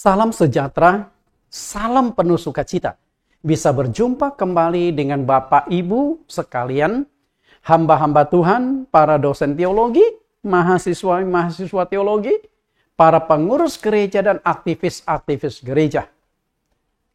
Salam sejahtera, salam penuh sukacita. Bisa berjumpa kembali dengan Bapak Ibu sekalian, hamba-hamba Tuhan, para dosen teologi, mahasiswa teologi, para pengurus gereja dan aktivis-aktivis gereja.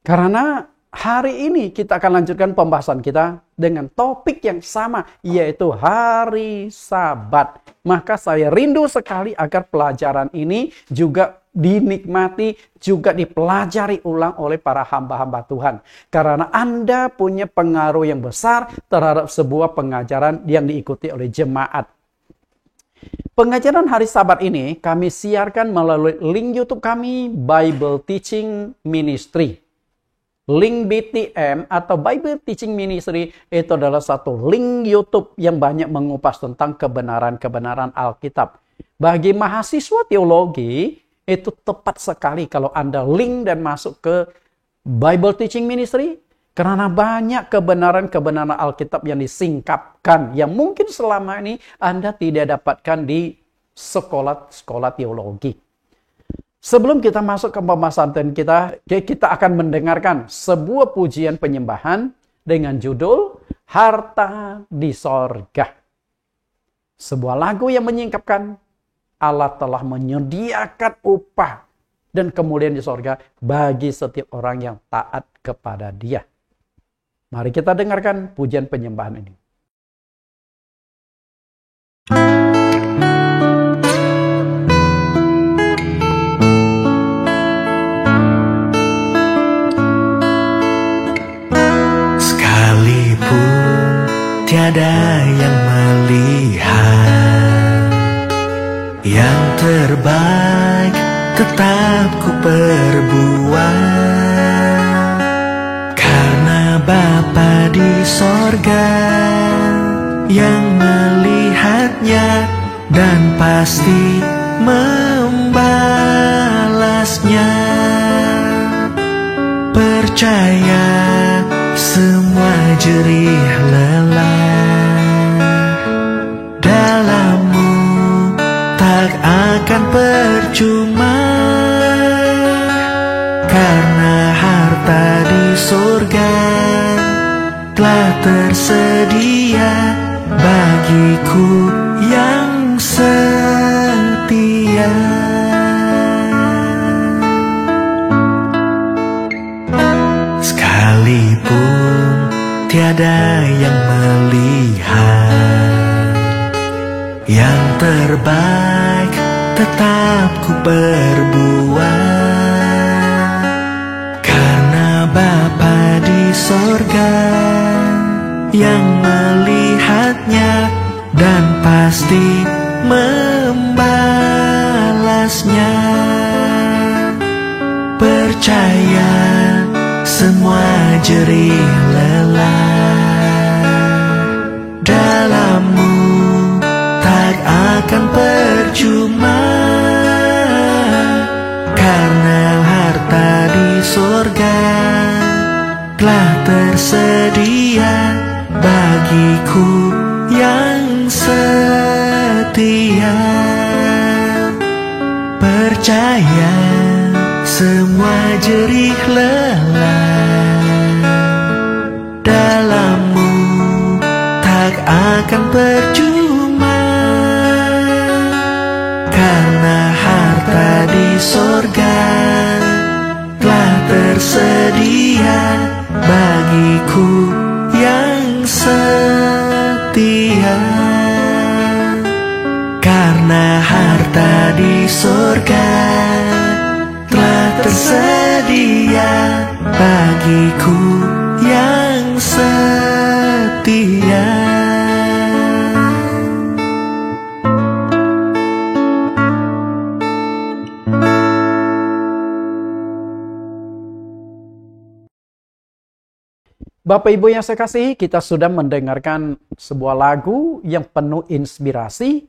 Karena hari ini kita akan lanjutkan pembahasan kita dengan topik yang sama, yaitu hari Sabat. Maka saya rindu sekali agar pelajaran ini juga dinikmati, juga dipelajari ulang oleh para hamba-hamba Tuhan. Karena Anda punya pengaruh yang besar terhadap sebuah pengajaran yang diikuti oleh jemaat. Pengajaran hari Sabat ini kami siarkan melalui link YouTube kami, Bible Teaching Ministry. Link BTM atau Bible Teaching Ministry itu adalah satu link YouTube yang banyak mengupas tentang kebenaran-kebenaran Alkitab. Bagi mahasiswa teologi, itu tepat sekali kalau Anda link dan masuk ke Bible Teaching Ministry, karena banyak kebenaran-kebenaran Alkitab yang disingkapkan, yang mungkin selama ini Anda tidak dapatkan di sekolah-sekolah teologi. Sebelum kita masuk ke pembahasan kita akan mendengarkan sebuah pujian penyembahan dengan judul Harta di Sorga. Sebuah lagu yang menyingkapkan Allah telah menyediakan upah dan kemuliaan di sorga bagi setiap orang yang taat kepada Dia. Mari kita dengarkan pujian penyembahan ini. Sekalipun tiada yang melihat, yang terbaik tetap ku perbuat, karena Bapa di sorga yang melihatnya dan pasti membalasnya. Percaya semua jerih lelah dalammu tak akan percuma, karena harta di surga telah tersedia bagiku yang setia. Sekalipun tiada yang melihat, yang terbaik tetap ku perbuat, karena Bapa di sorga yang melihatnya dan pasti membalasnya. Percaya semua jerih lelah dalammu tak akan percuma, karena harta di surga telah tersedia bagiku yang setia. Percaya semua jerih lelah dalammu tak akan percuma, karena harta di sorga telah tersedia bagiku yang setia. Karena harta di sorga telah tersedia bagiku yang setia. Bapak Ibu yang saya kasihi, kita sudah mendengarkan sebuah lagu yang penuh inspirasi,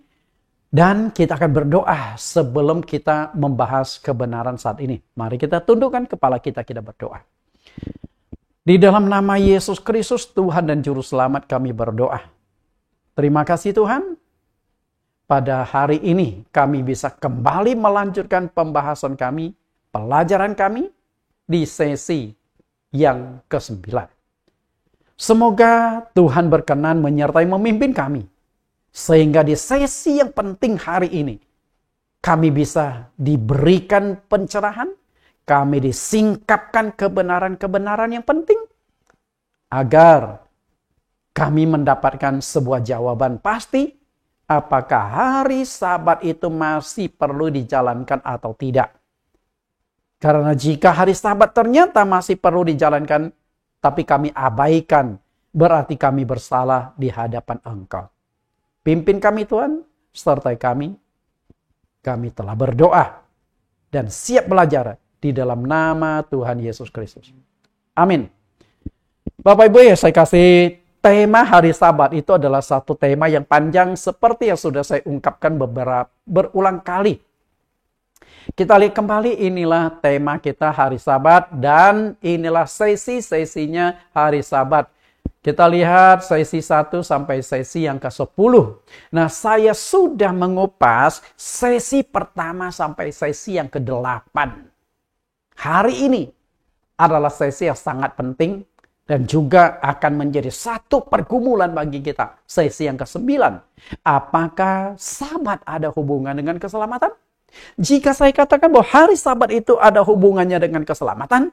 dan kita akan berdoa sebelum kita membahas kebenaran saat ini. Mari kita tundukkan kepala kita berdoa. Di dalam nama Yesus Kristus, Tuhan dan Juru Selamat, kami berdoa. Terima kasih Tuhan, pada hari ini kami bisa kembali melanjutkan pembahasan kami pelajaran kami di sesi yang ke-9. Semoga Tuhan berkenan menyertai memimpin kami, sehingga di sesi yang penting hari ini, kami bisa diberikan pencerahan, kami disingkapkan kebenaran-kebenaran yang penting, agar kami mendapatkan sebuah jawaban pasti, apakah hari Sabat itu masih perlu dijalankan atau tidak. Karena jika hari Sabat ternyata masih perlu dijalankan, tapi kami abaikan, berarti kami bersalah di hadapan Engkau. Pimpin kami Tuhan, sertai kami. Kami telah berdoa dan siap belajar di dalam nama Tuhan Yesus Kristus. Amin. Bapak Ibu ya, saya kasih tema hari Sabat itu adalah satu tema yang panjang seperti yang sudah saya ungkapkan berulang kali. Kita lihat kembali, inilah tema kita hari Sabat dan inilah sesi-sesinya hari Sabat. Kita lihat sesi 1 sampai sesi yang ke-10. Nah, saya sudah mengupas sesi pertama sampai sesi yang ke-8. Hari ini adalah sesi yang sangat penting dan juga akan menjadi satu pergumulan bagi kita. Sesi yang ke-9. Apakah Sabat ada hubungan dengan keselamatan? Jika saya katakan bahwa hari Sabat itu ada hubungannya dengan keselamatan,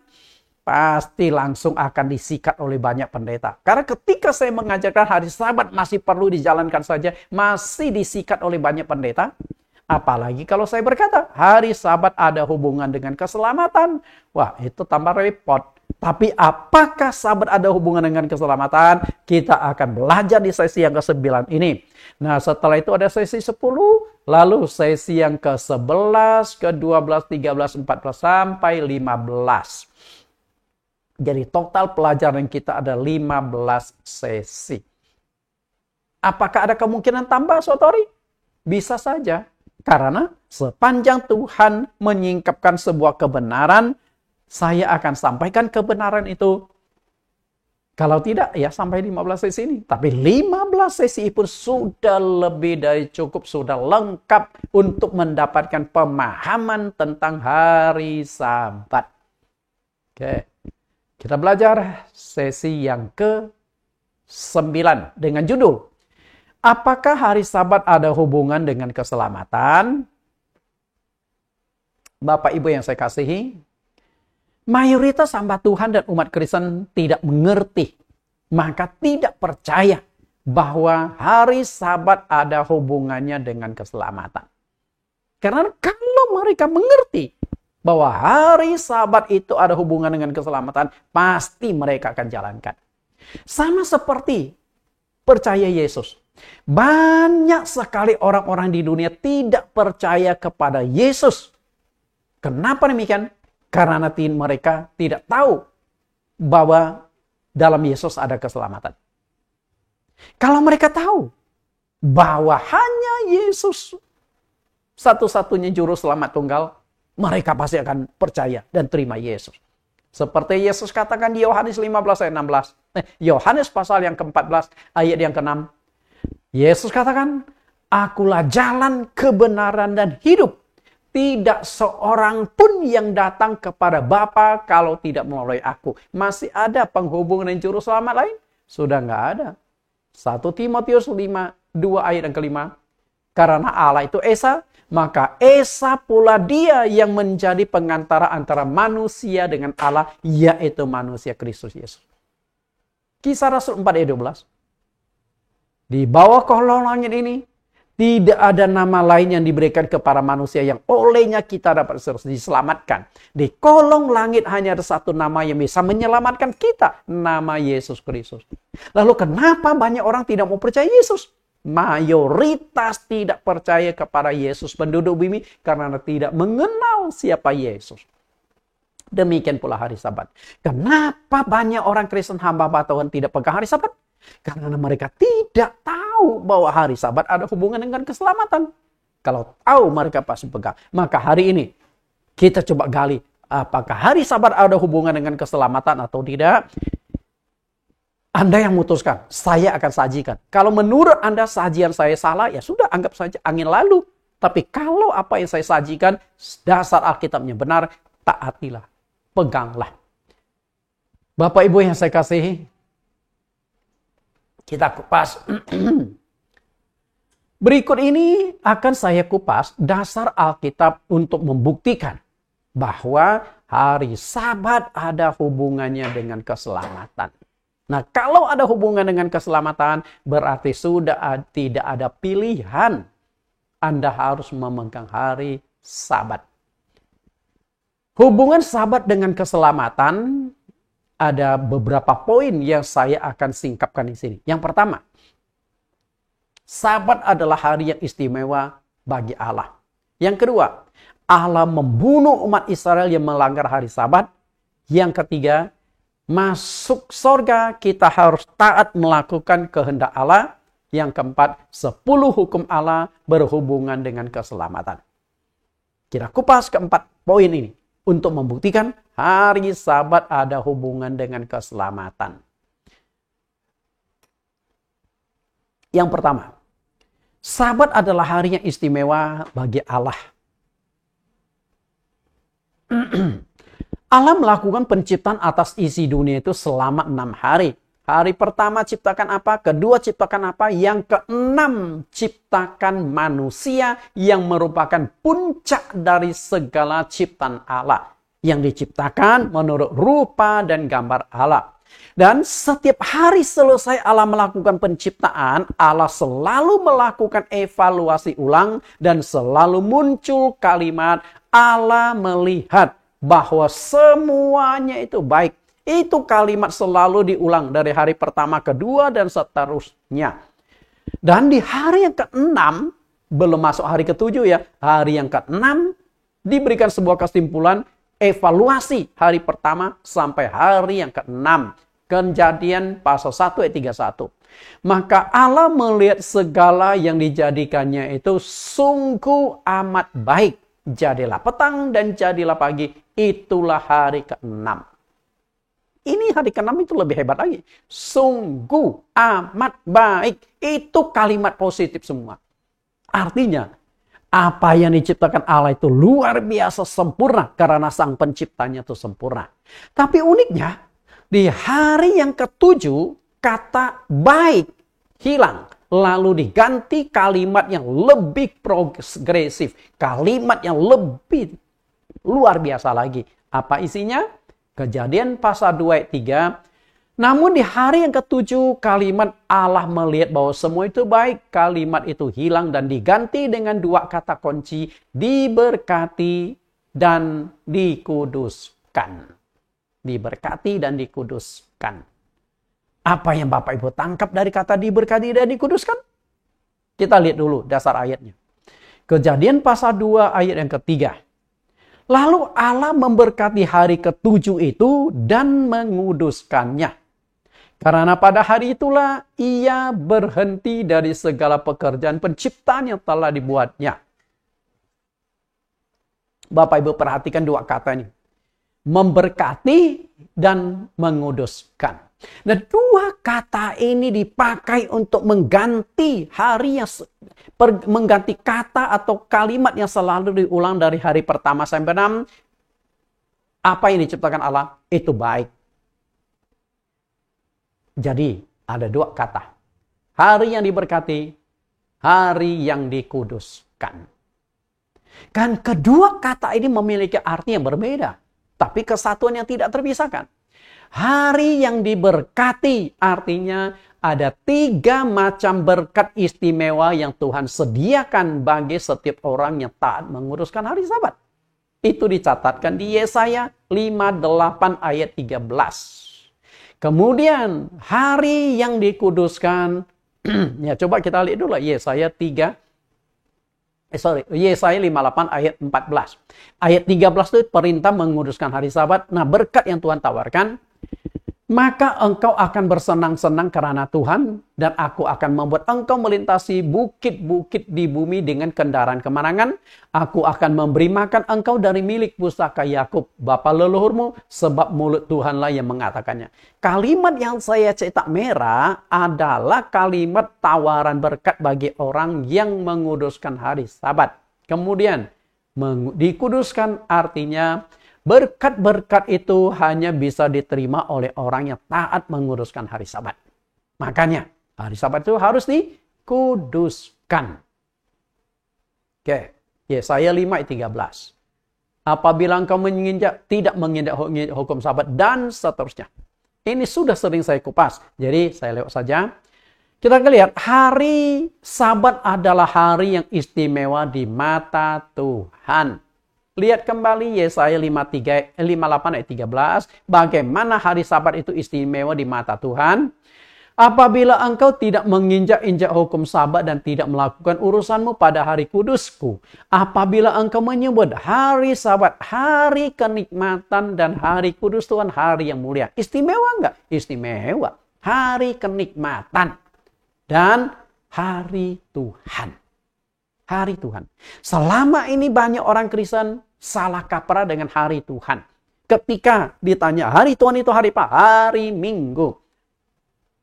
pasti langsung akan disikat oleh banyak pendeta. Karena ketika saya mengajarkan hari Sabat masih perlu dijalankan saja, masih disikat oleh banyak pendeta. Apalagi kalau saya berkata, hari Sabat ada hubungan dengan keselamatan. Wah, itu tambah repot. Tapi apakah Sabat ada hubungan dengan keselamatan? Kita akan belajar di sesi yang ke-9 ini. Nah, setelah itu ada sesi 10, lalu sesi yang ke-11, ke-12, 13, 14, sampai 15. Jadi total pelajaran kita ada 15 sesi. Apakah ada kemungkinan tambah, saudari? Bisa saja. Karena sepanjang Tuhan menyingkapkan sebuah kebenaran, saya akan sampaikan kebenaran itu. Kalau tidak, ya sampai 15 sesi ini. Tapi 15 sesi pun sudah lebih dari cukup, sudah lengkap untuk mendapatkan pemahaman tentang hari Sabat. Oke. Kita belajar sesi yang ke-9 dengan judul, apakah hari Sabat ada hubungan dengan keselamatan? Bapak Ibu yang saya kasihi, mayoritas hamba Tuhan dan umat Kristen tidak mengerti, maka tidak percaya bahwa hari Sabat ada hubungannya dengan keselamatan. Karena kalau mereka mengerti bahwa hari Sabat itu ada hubungan dengan keselamatan, pasti mereka akan jalankan. Sama seperti percaya Yesus. Banyak sekali orang-orang di dunia tidak percaya kepada Yesus. Kenapa demikian? Karena mereka tidak tahu bahwa dalam Yesus ada keselamatan. Kalau mereka tahu bahwa hanya Yesus satu-satunya juru selamat tunggal, mereka pasti akan percaya dan terima Yesus. Seperti Yesus katakan di Yohanes 15 ayat 16. Yohanes pasal yang ke-14 ayat yang ke-6. Yesus katakan, akulah jalan, kebenaran, dan hidup. Tidak seorang pun yang datang kepada Bapa kalau tidak melalui aku. Masih ada penghubungan dengan juru selamat lain? Sudah nggak ada. 1 Timotius 5, 2 ayat yang ke-5. Karena Allah itu Esa, maka Esa pula dia yang menjadi pengantara antara manusia dengan Allah, yaitu manusia Kristus Yesus. Kisah Rasul 4 ayat 12. Di bawah kolong langit ini, tidak ada nama lain yang diberikan kepada manusia yang olehnya kita dapat diselamatkan. Di kolong langit hanya ada satu nama yang bisa menyelamatkan kita, nama Yesus Kristus. Lalu kenapa banyak orang tidak mau percaya Yesus? Mayoritas tidak percaya kepada Yesus penduduk bumi karena tidak mengenal siapa Yesus. Demikian pula hari Sabat. Kenapa banyak orang Kristen hamba Tuhan tidak pegang hari Sabat? Karena mereka tidak tahu bahwa hari Sabat ada hubungan dengan keselamatan. Kalau tahu mereka pasti pegang. Maka hari ini kita coba gali apakah hari Sabat ada hubungan dengan keselamatan atau tidak. Anda yang memutuskan, saya akan sajikan. Kalau menurut Anda sajian saya salah, ya sudah anggap saja angin lalu. Tapi kalau apa yang saya sajikan, dasar Alkitabnya benar, taatilah, peganglah. Bapak Ibu yang saya kasihi, kita kupas. Berikut ini akan saya kupas dasar Alkitab untuk membuktikan bahwa hari Sabat ada hubungannya dengan keselamatan. Nah, kalau ada hubungan dengan keselamatan, berarti sudah tidak ada pilihan. Anda harus memegang hari Sabat. Hubungan Sabat dengan keselamatan, ada beberapa poin yang saya akan singkapkan di sini. Yang pertama, Sabat adalah hari yang istimewa bagi Allah. Yang kedua, Allah membunuh umat Israel yang melanggar hari Sabat. Yang ketiga, masuk surga kita harus taat melakukan kehendak Allah. Yang keempat, 10 hukum Allah berhubungan dengan keselamatan. Kita kupas keempat poin ini untuk membuktikan hari Sabat ada hubungan dengan keselamatan. Yang pertama, Sabat adalah hari yang istimewa bagi Allah. Allah melakukan penciptaan atas isi dunia itu selama 6 hari. Hari pertama ciptakan apa? Kedua ciptakan apa? Yang keenam ciptakan manusia yang merupakan puncak dari segala ciptaan Allah. Yang diciptakan menurut rupa dan gambar Allah. Dan setiap hari selesai Allah melakukan penciptaan, Allah selalu melakukan evaluasi ulang dan selalu muncul kalimat Allah melihat bahwa semuanya itu baik. Itu kalimat selalu diulang dari hari pertama, kedua, dan seterusnya. Dan di hari yang ke-6, belum masuk hari ke-7 ya, hari yang ke-6 diberikan sebuah kesimpulan evaluasi hari pertama sampai hari yang ke-6. Kejadian pasal 1 ayat 31. Maka Allah melihat segala yang dijadikannya itu sungguh amat baik. Jadilah petang dan jadilah pagi. Itulah hari ke-6. Ini hari ke-6 itu lebih hebat lagi. Sungguh amat baik. Itu kalimat positif semua. Artinya, apa yang diciptakan Allah itu luar biasa sempurna. Karena sang penciptanya itu sempurna. Tapi uniknya, di hari yang ke-7, kata baik hilang. Lalu diganti kalimat yang lebih progresif. Kalimat yang lebih luar biasa lagi. Apa isinya? Kejadian pasal 2 ayat 3. Namun di hari yang ke-7 kalimat Allah melihat bahwa semua itu baik. Kalimat itu hilang dan diganti dengan 2 kata kunci. Diberkati dan dikuduskan. Diberkati dan dikuduskan. Apa yang Bapak Ibu tangkap dari kata diberkati dan dikuduskan? Kita lihat dulu dasar ayatnya. Kejadian pasal 2 ayat yang ke-3. Lalu Allah memberkati hari ke-7 itu dan menguduskannya. Karena pada hari itulah ia berhenti dari segala pekerjaan penciptaan yang telah dibuatnya. Bapak Ibu perhatikan 2 kata ini. Memberkati dan menguduskan. Dan 2 kata ini dipakai untuk mengganti hari yang mengganti kata atau kalimat yang selalu diulang dari hari pertama sampai 6. Apa yang diciptakan Allah itu baik. Jadi ada 2 kata. Hari yang diberkati, hari yang dikuduskan. Kan kedua kata ini memiliki arti yang berbeda. Tapi kesatuan yang tidak terpisahkan. Hari yang diberkati artinya ada 3 macam berkat istimewa yang Tuhan sediakan bagi setiap orang yang taat menguruskan hari Sabat. Itu dicatatkan di Yesaya 58 ayat 13. Kemudian hari yang dikuduskan, ya coba kita lihat dulu Yesaya 58 ayat 14. Ayat 13 itu perintah menguduskan hari Sabat. Nah, berkat yang Tuhan tawarkan, maka engkau akan bersenang-senang karena Tuhan, dan aku akan membuat engkau melintasi bukit-bukit di bumi dengan kendaraan kemenangan. Aku akan memberi makan engkau dari milik pusaka Yakub, bapa leluhurmu, sebab mulut Tuhanlah yang mengatakannya. Kalimat yang saya cetak merah adalah kalimat tawaran berkat bagi orang yang menguduskan hari Sabat. Kemudian, dikuduskan artinya Berkat-berkat itu hanya bisa diterima oleh orang yang taat menguruskan hari Sabat. Makanya, hari Sabat itu harus dikuduskan. Oke, Yesaya 5 ayat 13. Apabila engkau tidak menginjak hukum Sabat dan seterusnya. Ini sudah sering saya kupas, jadi saya lewat saja. Kita lihat, hari Sabat adalah hari yang istimewa di mata Tuhan. Lihat kembali Yesaya 58 ayat 13. Bagaimana hari Sabat itu istimewa di mata Tuhan. Apabila engkau tidak menginjak-injak hukum Sabat dan tidak melakukan urusanmu pada hari kudusku. Apabila engkau menyebut hari Sabat, hari kenikmatan dan hari kudus Tuhan, hari yang mulia. Istimewa enggak? Istimewa. Hari kenikmatan dan hari Tuhan. Hari Tuhan. Selama ini banyak orang Kristen salah kaprah dengan hari Tuhan. Ketika ditanya hari Tuhan itu hari apa? Hari Minggu.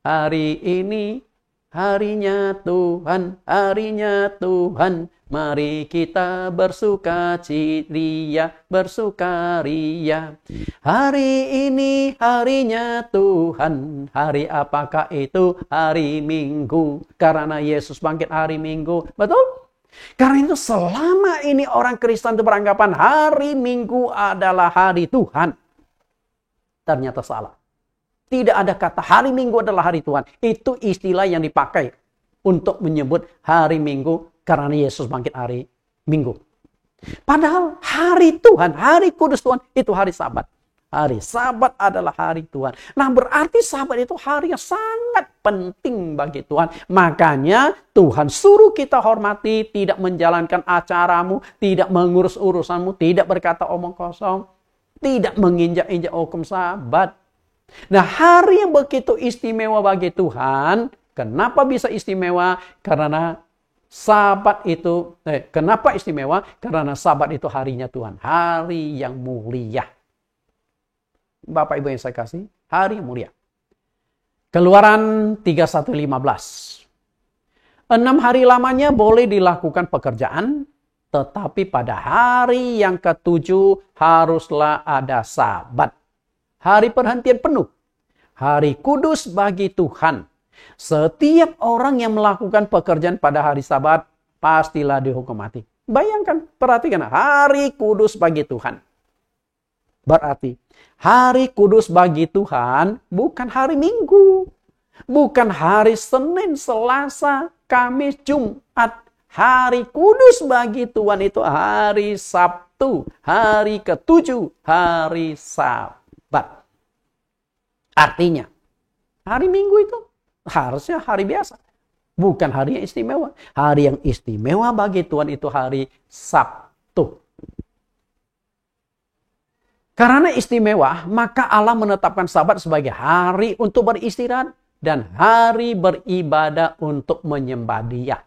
Hari ini harinya Tuhan, harinya Tuhan. Mari kita bersukaria. Hari ini harinya Tuhan. Hari apakah itu? Hari Minggu. Karena Yesus bangkit hari Minggu. Betul? Karena itu selama ini orang Kristen itu beranggapan hari Minggu adalah hari Tuhan. Ternyata salah. Tidak ada kata hari Minggu adalah hari Tuhan. Itu istilah yang dipakai untuk menyebut hari Minggu karena Yesus bangkit hari Minggu. Padahal hari Tuhan, hari kudus Tuhan itu hari Sabat. Hari Sabat adalah hari Tuhan. Nah, berarti Sabat itu hari yang sangat penting bagi Tuhan. Makanya Tuhan suruh kita hormati, tidak menjalankan acaramu, tidak mengurus urusanmu, tidak berkata omong kosong, tidak menginjak-injak hukum Sabat. Nah, hari yang begitu istimewa bagi Tuhan, kenapa bisa istimewa? Karena Sabat itu, kenapa istimewa? Karena Sabat itu harinya Tuhan, hari yang mulia. Bapak Ibu yang saya kasih, hari yang mulia. Keluaran 31:15. 6 hari lamanya boleh dilakukan pekerjaan, tetapi pada hari yang ke-7 haruslah ada Sabat. Hari perhentian penuh. Hari kudus bagi Tuhan. Setiap orang yang melakukan pekerjaan pada hari Sabat, pastilah dihukum mati. Bayangkan, perhatikan, hari kudus bagi Tuhan. Berarti, hari kudus bagi Tuhan bukan hari Minggu. Bukan hari Senin, Selasa, Kamis, Jumat. Hari kudus bagi Tuhan itu hari Sabtu. Hari ke-7, hari Sabat. Artinya, hari Minggu itu harusnya hari biasa. Bukan hari yang istimewa. Hari yang istimewa bagi Tuhan itu hari Sabtu. Karena istimewa, maka Allah menetapkan Sabat sebagai hari untuk beristirahat dan hari beribadah untuk menyembah Dia.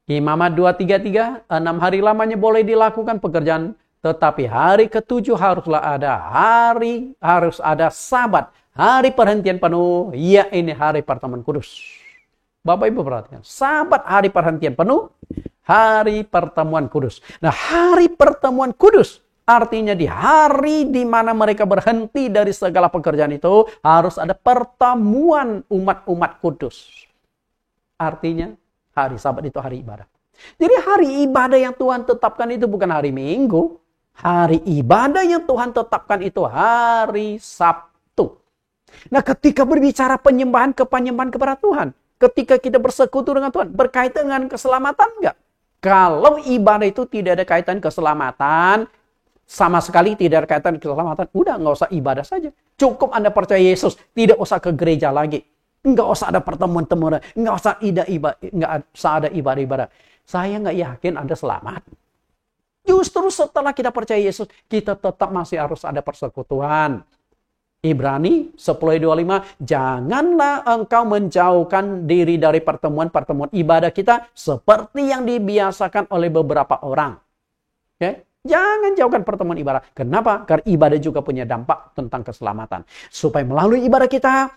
Imamat 2:33, 6 hari lamanya boleh dilakukan pekerjaan, tetapi hari ke-7 harus ada Sabat, hari perhentian penuh, ini hari pertemuan kudus. Bapak Ibu perhatikan, Sabat hari perhentian penuh, hari pertemuan kudus. Nah, hari pertemuan kudus artinya di hari di mana mereka berhenti dari segala pekerjaan itu harus ada pertemuan umat-umat kudus. Artinya hari Sabat itu hari ibadah. Jadi hari ibadah yang Tuhan tetapkan itu bukan hari Minggu. Hari ibadah yang Tuhan tetapkan itu hari Sabtu. Nah, ketika berbicara penyembahan kepada Tuhan, ketika kita bersekutu dengan Tuhan, berkaitan dengan keselamatan enggak? Kalau ibadah itu tidak ada kaitan keselamatan, sama sekali tidak ada kaitan keselamatan, udah nggak usah ibadah saja. Cukup Anda percaya Yesus, tidak usah ke gereja lagi. Nggak usah ada pertemuan-temuan, nggak usah ada ibadah-ibadah. Saya nggak yakin Anda selamat. Justru setelah kita percaya Yesus, kita tetap masih harus ada persekutuan. Ibrani 10:25, janganlah engkau menjauhkan diri dari pertemuan-pertemuan ibadah kita seperti yang dibiasakan oleh beberapa orang. Oke? Jangan jauhkan pertemuan ibadah. Kenapa? Karena ibadah juga punya dampak tentang keselamatan. Supaya melalui ibadah kita,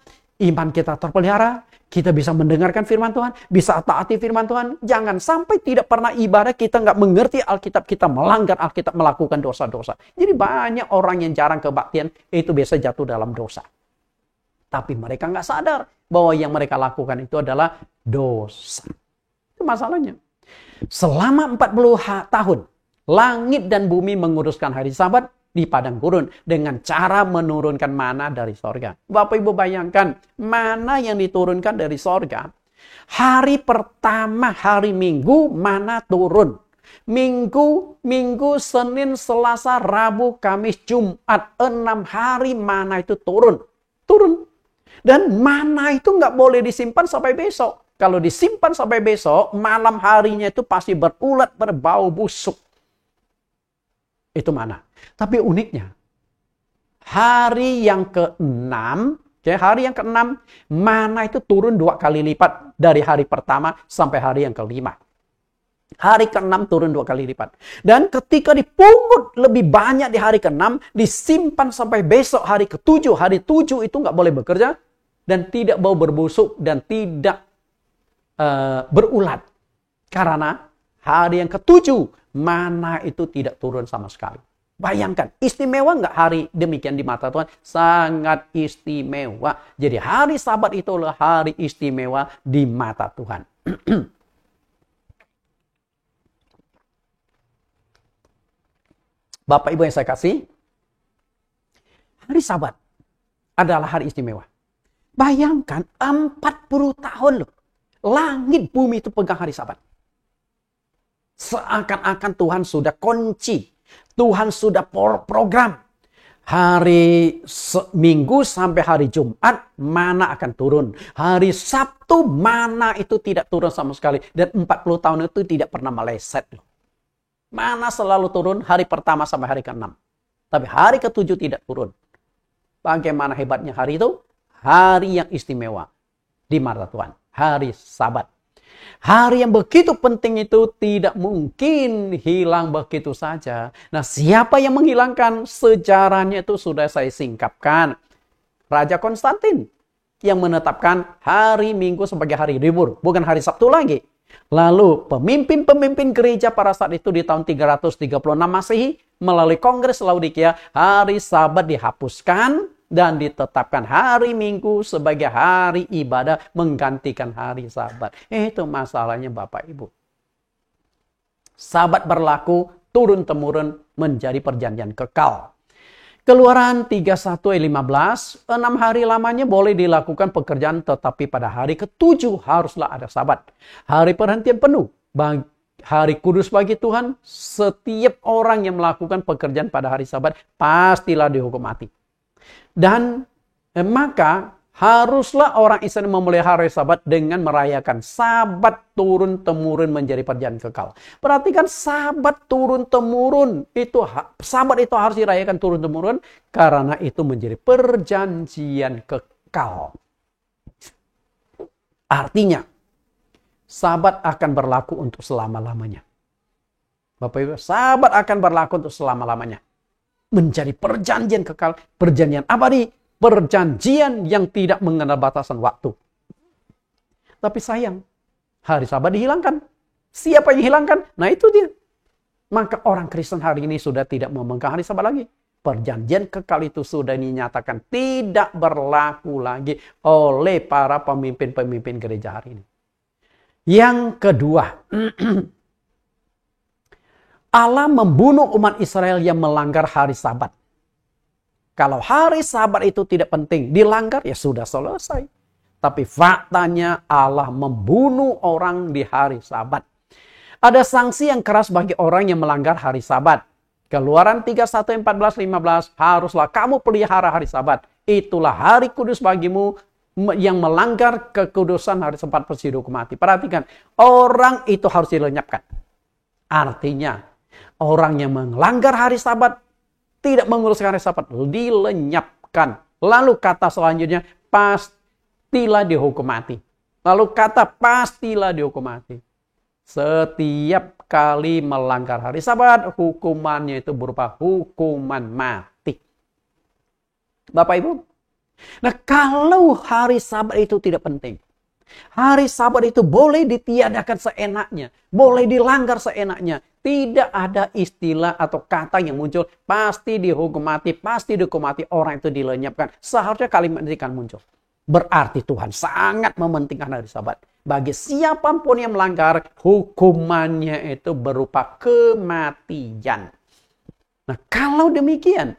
iman kita terpelihara, kita bisa mendengarkan firman Tuhan, bisa taati firman Tuhan. Jangan sampai tidak pernah ibadah, kita nggak mengerti Alkitab, kita melanggar Alkitab, melakukan dosa-dosa. Jadi banyak orang yang jarang kebaktian, itu biasa jatuh dalam dosa. Tapi mereka nggak sadar bahwa yang mereka lakukan itu adalah dosa. Itu masalahnya. Selama 40 tahun, langit dan bumi menguruskan hari Sabat di padang gurun dengan cara menurunkan mana dari sorga. Bapak Ibu bayangkan, mana yang diturunkan dari sorga. Hari pertama, hari Minggu, mana turun. Minggu, Senin, Selasa, Rabu, Kamis, Jumat. 6 hari mana itu turun. Dan mana itu nggak boleh disimpan sampai besok. Kalau disimpan sampai besok, malam harinya itu pasti berulat, berbau busuk. Itu mana. Tapi uniknya, hari yang ke-6, mana itu turun 2 kali lipat dari hari pertama sampai hari yang ke-5. Hari ke-6 turun 2 kali lipat. Dan ketika dipungut lebih banyak di hari ke-6, disimpan sampai besok hari ke-7. Hari 7 itu nggak boleh bekerja, dan tidak bau berbusuk, dan tidak berulat. Karena hari yang ke-7, mana itu tidak turun sama sekali. Bayangkan, istimewa nggak hari demikian di mata Tuhan? Sangat istimewa. Jadi hari Sabat itu adalah hari istimewa di mata Tuhan. Bapak Ibu yang saya kasih, hari Sabat adalah hari istimewa. Bayangkan 40 tahun loh. Langit bumi itu pegang hari Sabat. Seakan-akan Tuhan sudah kunci. Tuhan sudah program. Hari Minggu sampai hari Jumat, mana akan turun. Hari Sabtu, mana itu tidak turun sama sekali. Dan 40 tahun itu tidak pernah meleset loh. Mana selalu turun hari pertama sampai hari ke-6. Tapi hari ke-7 tidak turun. Bagaimana hebatnya hari itu? Hari yang istimewa di mata Tuhan. Hari Sabat. Hari yang begitu penting itu tidak mungkin hilang begitu saja. Nah, siapa yang menghilangkan? Sejarahnya itu sudah saya singkapkan. Raja Konstantin yang menetapkan hari Minggu sebagai hari libur, bukan hari Sabtu lagi. Lalu pemimpin-pemimpin gereja pada saat itu di tahun 336 Masehi melalui Kongres Laodikia, hari Sabat dihapuskan dan ditetapkan hari Minggu sebagai hari ibadah menggantikan hari Sabat. Itu masalahnya Bapak Ibu. Sabat berlaku turun-temurun menjadi perjanjian kekal. Keluaran 31 ayat 15, 6 hari lamanya boleh dilakukan pekerjaan, tetapi pada hari ke-7 haruslah ada Sabat. Hari perhentian penuh, hari kudus bagi Tuhan. Setiap orang yang melakukan pekerjaan pada hari Sabat pastilah dihukum mati. Dan maka haruslah orang Israel memelihara hari Sabat dengan merayakan Sabat turun-temurun menjadi perjanjian kekal. Perhatikan, Sabat turun-temurun. Sabat itu harus dirayakan turun-temurun karena itu menjadi perjanjian kekal. Artinya, Sabat akan berlaku untuk selama-lamanya. Bapak Ibu, Sabat akan berlaku untuk selama-lamanya. Menjadi perjanjian kekal, perjanjian abadi, perjanjian yang tidak mengenal batasan waktu. Tapi sayang, hari Sabat dihilangkan. Siapa yang hilangkan? Nah itu dia. Maka orang Kristen hari ini sudah tidak memegang hari Sabat lagi. Perjanjian kekal itu sudah dinyatakan tidak berlaku lagi oleh para pemimpin-pemimpin gereja hari ini. Yang kedua, Allah membunuh umat Israel yang melanggar hari Sabat. Kalau hari Sabat itu tidak penting, dilanggar, ya sudah selesai. Tapi faktanya Allah membunuh orang di hari Sabat. Ada sanksi yang keras bagi orang yang melanggar hari Sabat. Keluaran 31, 14, 15, haruslah kamu pelihara hari Sabat. Itulah hari kudus bagimu. Yang melanggar kekudusan hari Sabat pasti dihukum mati. Perhatikan, orang itu harus dilenyapkan. Artinya, orang yang melanggar hari Sabat, tidak menguruskan hari Sabat, dilenyapkan. Lalu kata selanjutnya, pastilah dihukum mati. Lalu kata pastilah dihukum mati. Setiap kali melanggar hari Sabat, hukumannya itu berupa hukuman mati. Bapak Ibu, Nah, kalau hari Sabat itu tidak penting, hari Sabat itu boleh ditiadakan seenaknya, boleh dilanggar seenaknya. Tidak ada istilah atau kata yang muncul, pasti dihukum mati, orang itu dilenyapkan. Seharusnya kalimat ini kan muncul. Berarti Tuhan sangat mementingkan hari Sabat. Bagi siapapun yang melanggar, hukumannya itu berupa kematian. Nah, kalau demikian,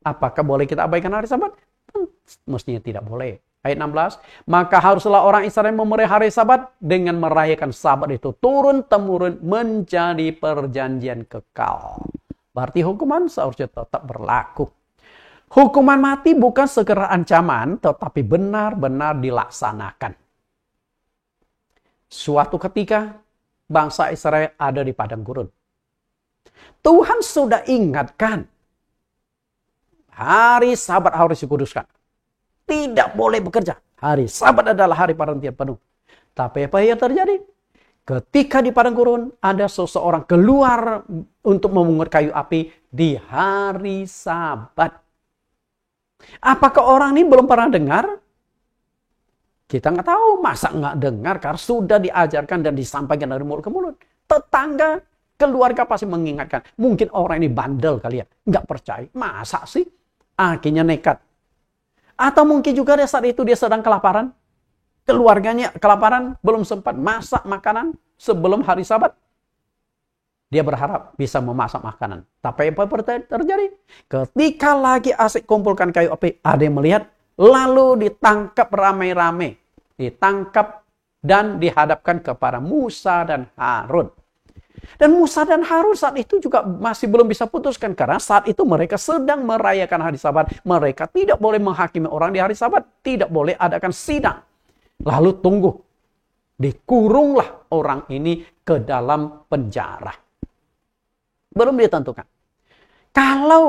apakah boleh kita abaikan hari Sabat? Mestinya tidak boleh. Ayat 16, maka haruslah orang Israel memelihara hari Sabat dengan merayakan Sabat itu turun-temurun menjadi perjanjian kekal. Berarti hukuman seharusnya tetap berlaku. Hukuman mati bukan sekedar ancaman, tetapi benar-benar dilaksanakan. Suatu ketika, bangsa Israel ada di padang gurun. Tuhan sudah ingatkan, hari Sabat harus dikuduskan. Tidak boleh bekerja. Hari Sabat adalah hari perhentian penuh. Tapi apa yang terjadi? Ketika di padang gurun, ada seseorang keluar untuk memungut kayu api di hari Sabat. Apakah orang ini belum pernah dengar? Kita nggak tahu. Masa nggak dengar? Karena sudah diajarkan dan disampaikan dari mulut ke mulut. Tetangga, keluarga pasti mengingatkan. Mungkin orang ini bandel kali ya. Nggak percaya. Masa sih? Akhirnya nekat. Atau mungkin juga saat itu dia sedang kelaparan. Keluarganya kelaparan, belum sempat masak makanan sebelum hari Sabat. Dia berharap bisa memasak makanan. Tapi apa terjadi? Ketika lagi asik kumpulkan kayu api, ada yang melihat, lalu ditangkap ramai-ramai. Ditangkap dan dihadapkan kepada Musa dan Harun. Dan Musa dan Harun saat itu juga masih belum bisa putuskan. Karena saat itu mereka sedang merayakan hari Sabat. Mereka tidak boleh menghakimi orang di hari Sabat. Tidak boleh adakan sidang. Lalu tunggu. Dikurunglah orang ini ke dalam penjara. Belum ditentukan. Kalau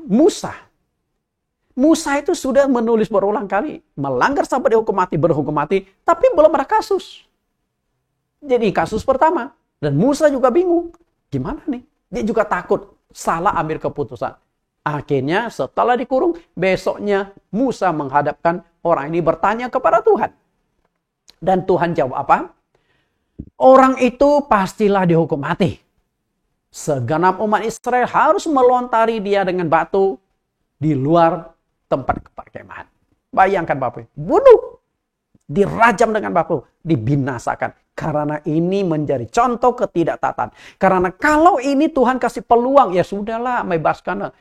Musa itu sudah menulis berulang kali. Melanggar Sabat dihukum mati, berhukum mati. Tapi belum ada kasus. Jadi kasus pertama. Dan Musa juga bingung. Gimana nih? Dia juga takut salah ambil keputusan. Akhirnya setelah dikurung, besoknya Musa menghadapkan orang ini bertanya kepada Tuhan. Dan Tuhan jawab apa? Orang itu pastilah dihukum mati. Segenap umat Israel harus melontari dia dengan batu di luar tempat perkemahan. Bayangkan Bapak, bunuh. Dirajam dengan batu, dibinasakan. Karena ini menjadi contoh ketidaktaatan. Karena kalau ini Tuhan kasih peluang, ya sudahlah, bebaskan.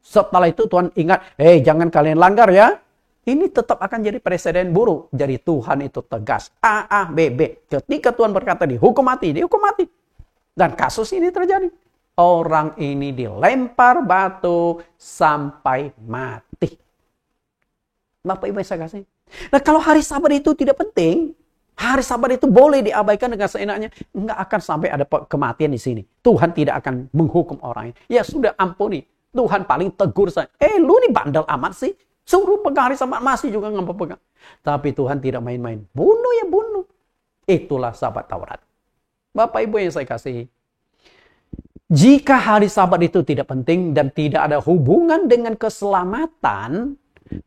Setelah itu Tuhan ingat, jangan kalian langgar ya. Ini tetap akan jadi presiden buruk. Jadi Tuhan itu tegas. A, B, B. Ketika Tuhan berkata dihukum mati, dihukum mati. Dan kasus ini terjadi. Orang ini dilempar batu sampai mati. Bapak Ibu saya kasih. Nah, kalau hari Sabat itu tidak penting, hari Sabat itu boleh diabaikan dengan seenaknya, nggak akan sampai ada kematian di sini. Tuhan tidak akan menghukum orang ini. Ya sudah, ampuni. Tuhan paling tegur saya. Lu nih bandel amat sih. Suruh pegang hari Sabat, masih juga nggak mau pegang. Tapi Tuhan tidak main-main. Bunuh ya bunuh. Itulah Sabat Taurat. Bapak Ibu yang saya kasih. Jika hari Sabat itu tidak penting dan tidak ada hubungan dengan keselamatan,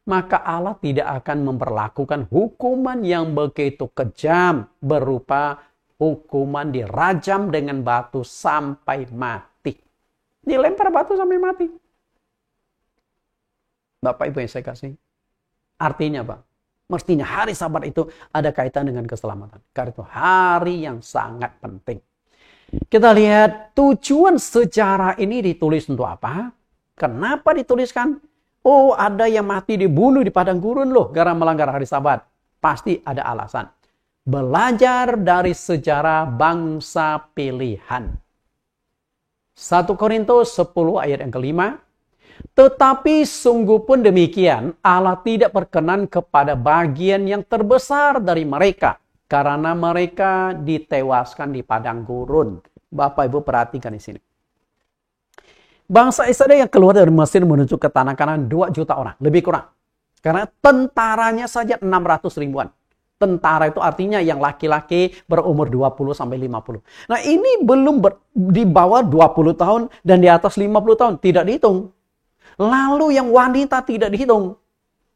maka Allah tidak akan memperlakukan hukuman yang begitu kejam berupa hukuman dirajam dengan batu sampai mati. Dilempar batu sampai mati. Bapak Ibu yang saya kasih. Artinya apa? Mestinya hari Sabat itu ada kaitan dengan keselamatan. Karena itu hari yang sangat penting. Kita lihat tujuan sejarah ini ditulis untuk apa? Kenapa dituliskan? Oh, ada yang mati dibunuh di padang gurun loh gara melanggar hari Sabat. Pasti ada alasan. Belajar dari sejarah bangsa pilihan. 1 Korintus 10 ayat yang kelima. Tetapi sungguh pun demikian, Allah tidak berkenan kepada bagian yang terbesar dari mereka. Karena mereka ditewaskan di padang gurun. Bapak Ibu perhatikan di sini. Bangsa Israel yang keluar dari Mesir menuju ke tanah Kanaan 2 juta orang. Lebih kurang. Karena tentaranya saja 600 ribuan. Tentara itu artinya yang laki-laki berumur 20-50. Nah ini belum di bawah 20 tahun dan di atas 50 tahun. Tidak dihitung. Lalu yang wanita tidak dihitung.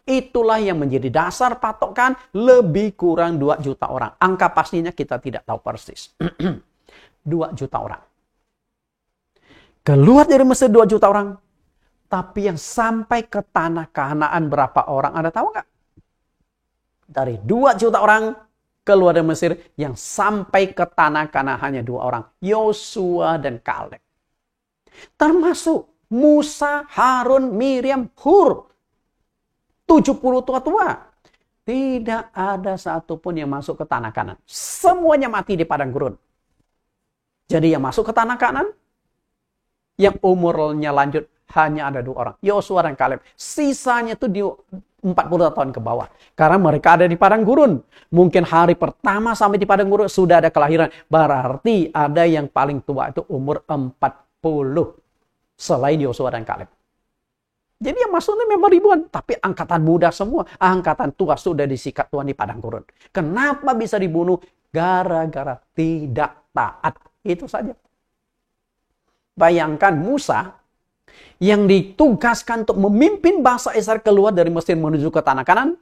Itulah yang menjadi dasar patokan lebih kurang 2 juta orang. Angka pastinya kita tidak tahu persis. 2 juta orang. Keluar dari Mesir 2 juta orang. Tapi yang sampai ke tanah Kanaan berapa orang? Anda tahu nggak? Dari 2 juta orang keluar dari Mesir, yang sampai ke tanah Kanaan hanya 2 orang. Yosua dan Kaleb. Termasuk Musa, Harun, Miriam, Hur. 70 tua-tua. Tidak ada satupun yang masuk ke tanah Kanaan. Semuanya mati di padang gurun. Jadi yang masuk ke tanah Kanaan, yang umurnya lanjut hanya ada 2 orang. Yosua dan Kaleb. Sisanya itu di 40 tahun ke bawah. Karena mereka ada di padang gurun. Mungkin hari pertama sampai di padang gurun sudah ada kelahiran. Berarti ada yang paling tua itu umur 40. Selain Yosua dan Kaleb. Jadi yang masuk itu memang ribuan. Tapi angkatan muda semua. Angkatan tua sudah disikat Tuhan di padang gurun. Kenapa bisa dibunuh? Gara-gara tidak taat. Itu saja. Bayangkan Musa yang ditugaskan untuk memimpin bangsa Israel keluar dari Mesir menuju ke tanah Kanaan.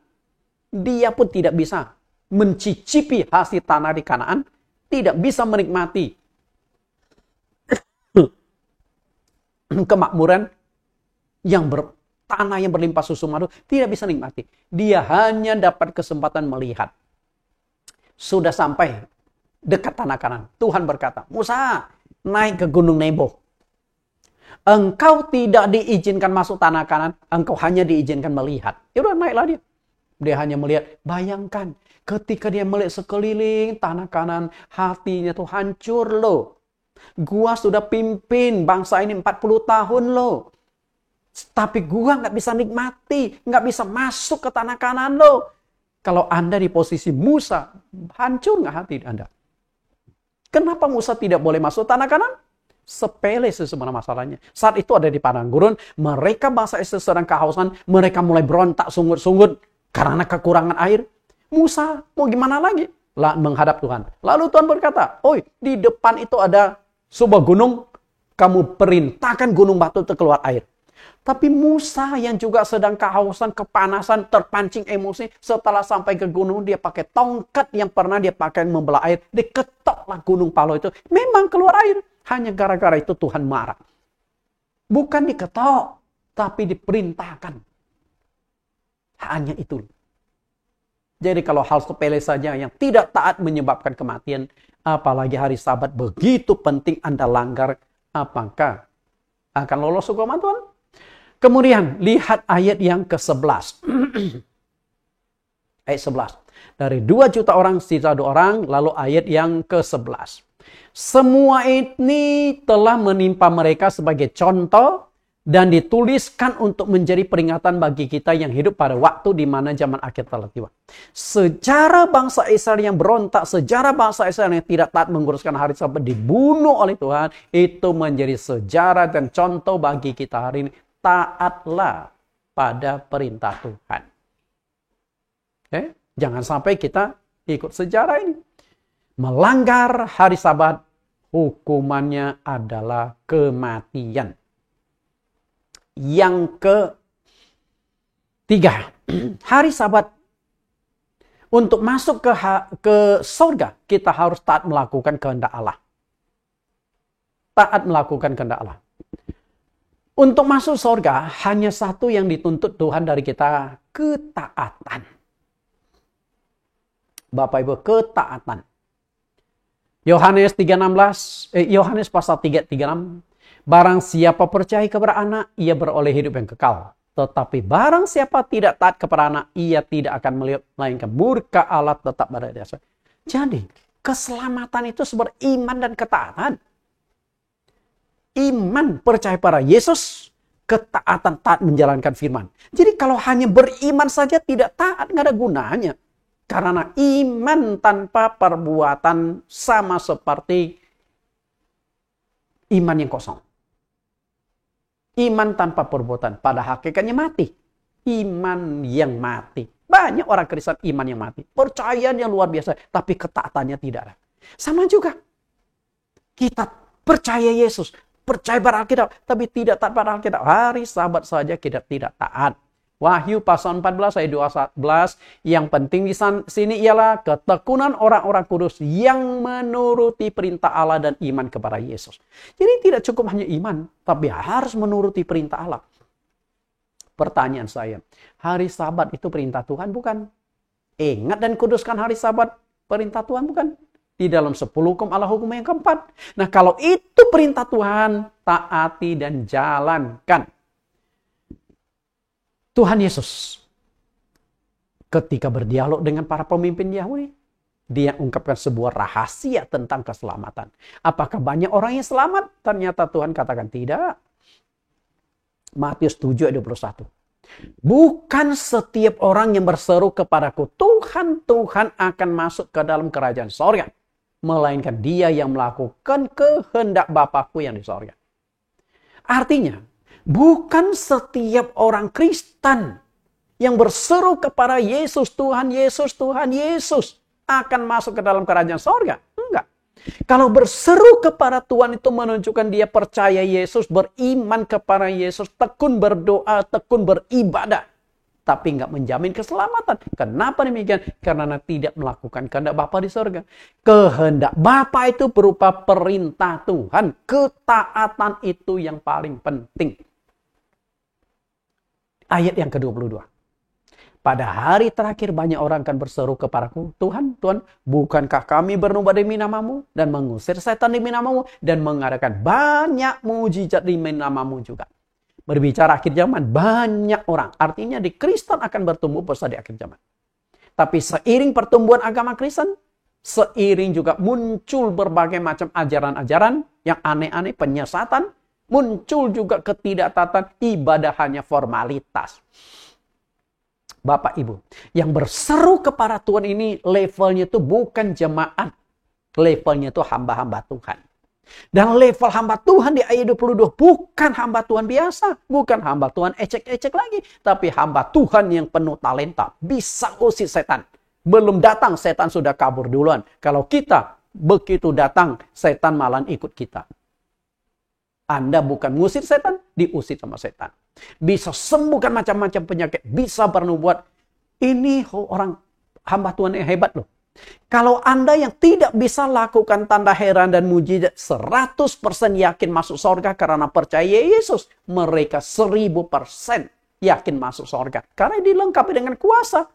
Dia pun tidak bisa mencicipi hasil tanah di Kanaan. Tidak bisa menikmati kemakmuran yang tanah yang berlimpah susu madu. Tidak bisa nikmati. Dia hanya dapat kesempatan melihat. Sudah sampai dekat tanah Kanaan. Tuhan berkata, Musa, naik ke Gunung Nebo. Engkau tidak diizinkan masuk tanah Kanaan. Engkau hanya diizinkan melihat. Ya udah, naiklah dia. Dia hanya melihat. Bayangkan, ketika dia melihat sekeliling tanah Kanaan, hatinya tuh hancur loh. Gua sudah pimpin bangsa ini 40 tahun loh. Tapi gua nggak bisa nikmati, nggak bisa masuk ke tanah Kanaan loh. Kalau Anda di posisi Musa, hancur nggak hati Anda? Kenapa Musa tidak boleh masuk tanah Kanaan? Sepele sebenarnya masalahnya. Saat itu ada di padang gurun, mereka bangsa Israel sedang kehausan, mereka mulai berontak sungut-sungut karena kekurangan air. Musa mau gimana lagi? Menghadap Tuhan. Lalu Tuhan berkata, oi, di depan itu ada sebuah gunung, kamu perintahkan gunung batu itu keluar air. Tapi Musa yang juga sedang kehausan, kepanasan, terpancing emosi, setelah sampai ke gunung, dia pakai tongkat yang pernah dia pakai membelah air, diketoklah gunung Palo itu. Memang keluar air, hanya gara-gara itu Tuhan marah. Bukan diketok, tapi diperintahkan. Hanya itu. Jadi kalau hal sepele saja yang tidak taat menyebabkan kematian, apalagi hari Sabat begitu penting Anda langgar, apakah akan lolos hukuman Tuhan? Kemudian lihat ayat yang ke-11. Ayat 11. Dari 2 juta orang sisa 2 orang, lalu ayat yang ke-11. Semua ini telah menimpa mereka sebagai contoh dan dituliskan untuk menjadi peringatan bagi kita yang hidup pada waktu di mana zaman akhir telah tiba. Sejarah bangsa Israel yang berontak, sejarah bangsa Israel yang tidak taat menguruskan hari Sabat dibunuh oleh Tuhan, itu menjadi sejarah dan contoh bagi kita hari ini. Taatlah pada perintah Tuhan. Jangan sampai kita ikut sejarah ini. Melanggar hari Sabat, hukumannya adalah kematian. Yang ketiga, hari Sabat. Untuk masuk ke surga, kita harus taat melakukan kehendak Allah. Taat melakukan kehendak Allah. Untuk masuk surga, hanya satu yang dituntut Tuhan dari kita, ketaatan. Bapak Ibu, ketaatan. Yohanes pasal 3:36. Barang siapa percaya kepada anak, ia beroleh hidup yang kekal. Tetapi barang siapa tidak taat kepada anak, ia tidak akan melihat, melainkan murka Allah tetap pada dia. Jadi, keselamatan itu beriman dan ketaatan. Iman percaya pada Yesus, ketaatan taat menjalankan firman. Jadi kalau hanya beriman saja tidak taat, nggak ada gunanya. Karena iman tanpa perbuatan sama seperti iman yang kosong. Iman tanpa perbuatan pada hakikatnya mati. Iman yang mati. Banyak orang Kristen iman yang mati. Percayaan yang luar biasa, tapi ketaatannya tidak ada. Sama juga. Kita percaya Yesus, percaya pada Alkitab, tapi tidak taat pada Alkitab. Hari Sabat saja kita tidak taat. Wahyu pasal 14 ayat 12, yang penting di sini ialah ketekunan orang-orang kudus yang menuruti perintah Allah dan iman kepada Yesus. Jadi tidak cukup hanya iman, tapi harus menuruti perintah Allah. Pertanyaan saya, hari Sabat itu perintah Tuhan bukan? Ingat dan kuduskan hari Sabat, perintah Tuhan bukan? Di dalam 10 hukum Allah hukum yang keempat. Nah, kalau itu perintah Tuhan, taati dan jalankan. Tuhan Yesus ketika berdialog dengan para pemimpin Yahudi, dia ungkapkan sebuah rahasia tentang keselamatan. Apakah banyak orang yang selamat? Ternyata Tuhan katakan tidak. Matius 7 ayat 21. Bukan setiap orang yang berseru kepadaku, Tuhan, Tuhan, akan masuk ke dalam kerajaan sorga, melainkan dia yang melakukan kehendak Bapakku yang di sorga. Artinya, bukan setiap orang Kristen yang berseru kepada Yesus, Tuhan, Yesus, Tuhan, Yesus akan masuk ke dalam kerajaan sorga. Enggak. Kalau berseru kepada Tuhan itu menunjukkan dia percaya Yesus, beriman kepada Yesus, tekun berdoa, tekun beribadah. Tapi enggak menjamin keselamatan. Kenapa demikian? Karena tidak melakukan kehendak Bapa di sorga. Kehendak Bapa itu berupa perintah Tuhan. Ketaatan itu yang paling penting. Ayat yang ke-22. Pada hari terakhir banyak orang akan berseru kepadaku, Tuhan, Tuhan, bukankah kami bernubuat demi namamu dan mengusir setan demi namamu dan mengadakan banyak mujizat demi namamu juga. Berbicara akhir zaman, banyak orang. Artinya di Kristen akan bertumbuh besar di akhir zaman. Tapi seiring pertumbuhan agama Kristen, seiring juga muncul berbagai macam ajaran-ajaran yang aneh-aneh, penyesatan, muncul juga ketidaktaatan, ibadah hanya formalitas. Bapak Ibu, yang berseru kepada Tuhan ini levelnya itu bukan jemaat. Levelnya itu hamba-hamba Tuhan. Dan level hamba Tuhan di ayat 22 bukan hamba Tuhan biasa. Bukan hamba Tuhan ecek-ecek lagi. Tapi hamba Tuhan yang penuh talenta. Bisa usir setan. Belum datang, setan sudah kabur duluan. Kalau kita begitu datang, setan malah ikut kita. Anda bukan ngusir setan, diusir sama setan. Bisa sembuhkan macam-macam penyakit. Bisa bernubuat. Ini orang hamba Tuhan yang hebat loh. Kalau Anda yang tidak bisa lakukan tanda heran dan mujizat 100% yakin masuk surga karena percaya Yesus. Mereka 1000% yakin masuk surga. Karena dilengkapi dengan kuasa.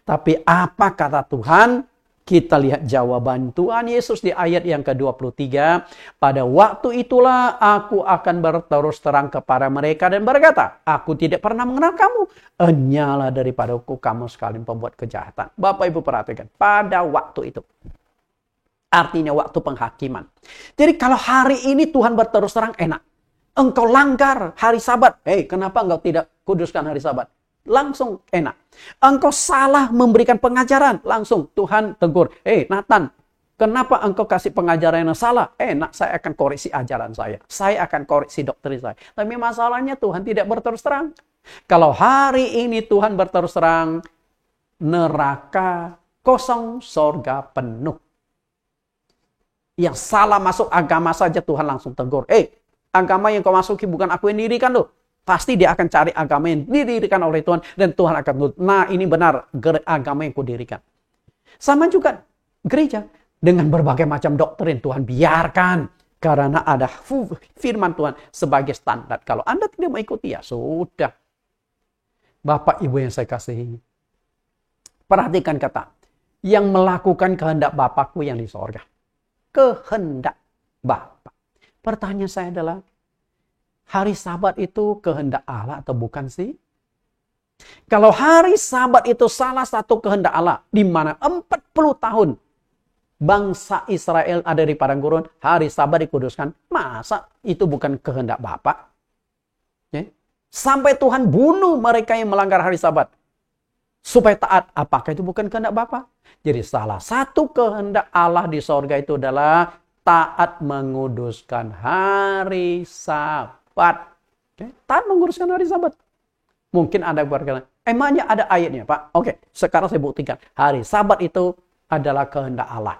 Tapi apa kata Tuhan? Kita lihat jawaban Tuhan Yesus di ayat yang ke-23. Pada waktu itulah aku akan berterus terang kepada mereka dan berkata, aku tidak pernah mengenal kamu. Enyalah daripadaku kamu sekalian pembuat kejahatan. Bapak Ibu perhatikan, pada waktu itu. Artinya waktu penghakiman. Jadi kalau hari ini Tuhan berterus terang enak. Engkau langgar hari Sabat. Kenapa engkau tidak kuduskan hari Sabat? Langsung enak. Engkau salah memberikan pengajaran. Langsung Tuhan tegur. Nathan, kenapa engkau kasih pengajaran yang salah? Enak, saya akan koreksi ajaran saya. Saya akan koreksi doktrin saya. Tapi masalahnya Tuhan tidak berterus terang. Kalau hari ini Tuhan berterus terang, neraka kosong, sorga penuh. Yang salah masuk agama saja Tuhan langsung tegur. Agama yang kau masuki bukan aku yang dirikan loh. Pasti dia akan cari agama yang didirikan oleh Tuhan. Dan Tuhan akan menurut, nah ini benar agama yang kudirikan. Sama juga gereja. Dengan berbagai macam doktrin Tuhan biarkan. Karena ada firman Tuhan sebagai standar. Kalau Anda tidak mengikuti ya sudah. Bapak Ibu yang saya kasihi. Perhatikan kata. Yang melakukan kehendak Bapakku yang di sorga. Kehendak Bapa. Pertanyaan saya adalah. Hari Sabat itu kehendak Allah atau bukan sih? Kalau hari Sabat itu salah satu kehendak Allah, di mana 40 tahun bangsa Israel ada di padang gurun, hari Sabat dikuduskan, masa itu bukan kehendak Bapa? Sampai Tuhan bunuh mereka yang melanggar hari Sabat. Supaya taat, apakah itu bukan kehendak Bapa? Jadi salah satu kehendak Allah di sorga itu adalah taat menguduskan hari Sabat. Taat menguruskan hari Sabat. Mungkin Anda berkata, emangnya ada ayatnya Pak? Sekarang saya buktikan. Hari Sabat itu adalah kehendak Allah.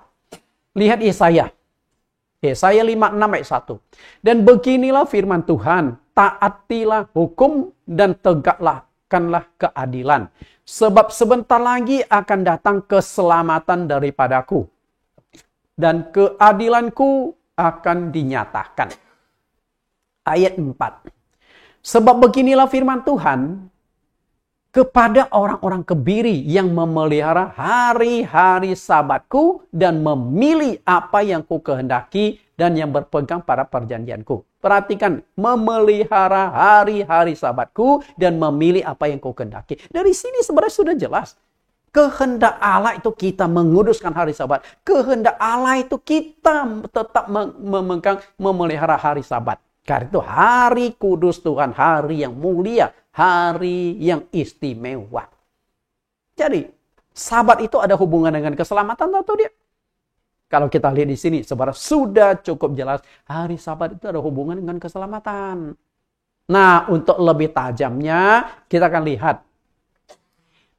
Lihat Yesaya. Yesaya 56 ayat 1. Dan beginilah firman Tuhan, taatilah hukum dan tegakkanlah keadilan. Sebab sebentar lagi akan datang keselamatan daripadaku. Dan keadilanku akan dinyatakan. Ayat 4. Sebab beginilah firman Tuhan kepada orang-orang kebiri yang memelihara hari-hari sabatku dan memilih apa yang ku kehendaki dan yang berpegang pada perjanjianku. Perhatikan, memelihara hari-hari sabatku dan memilih apa yang ku kehendaki. Dari sini sebenarnya sudah jelas. Kehendak Allah itu kita menguduskan hari sabat. Kehendak Allah itu kita tetap memegang, memelihara hari sabat. Karena itu hari kudus Tuhan, hari yang mulia, hari yang istimewa. Jadi, sabat itu ada hubungan dengan keselamatan atau tidak? Kalau kita lihat di sini, sebenarnya sudah cukup jelas. Hari sabat itu ada hubungan dengan keselamatan. Nah, untuk lebih tajamnya, kita akan lihat.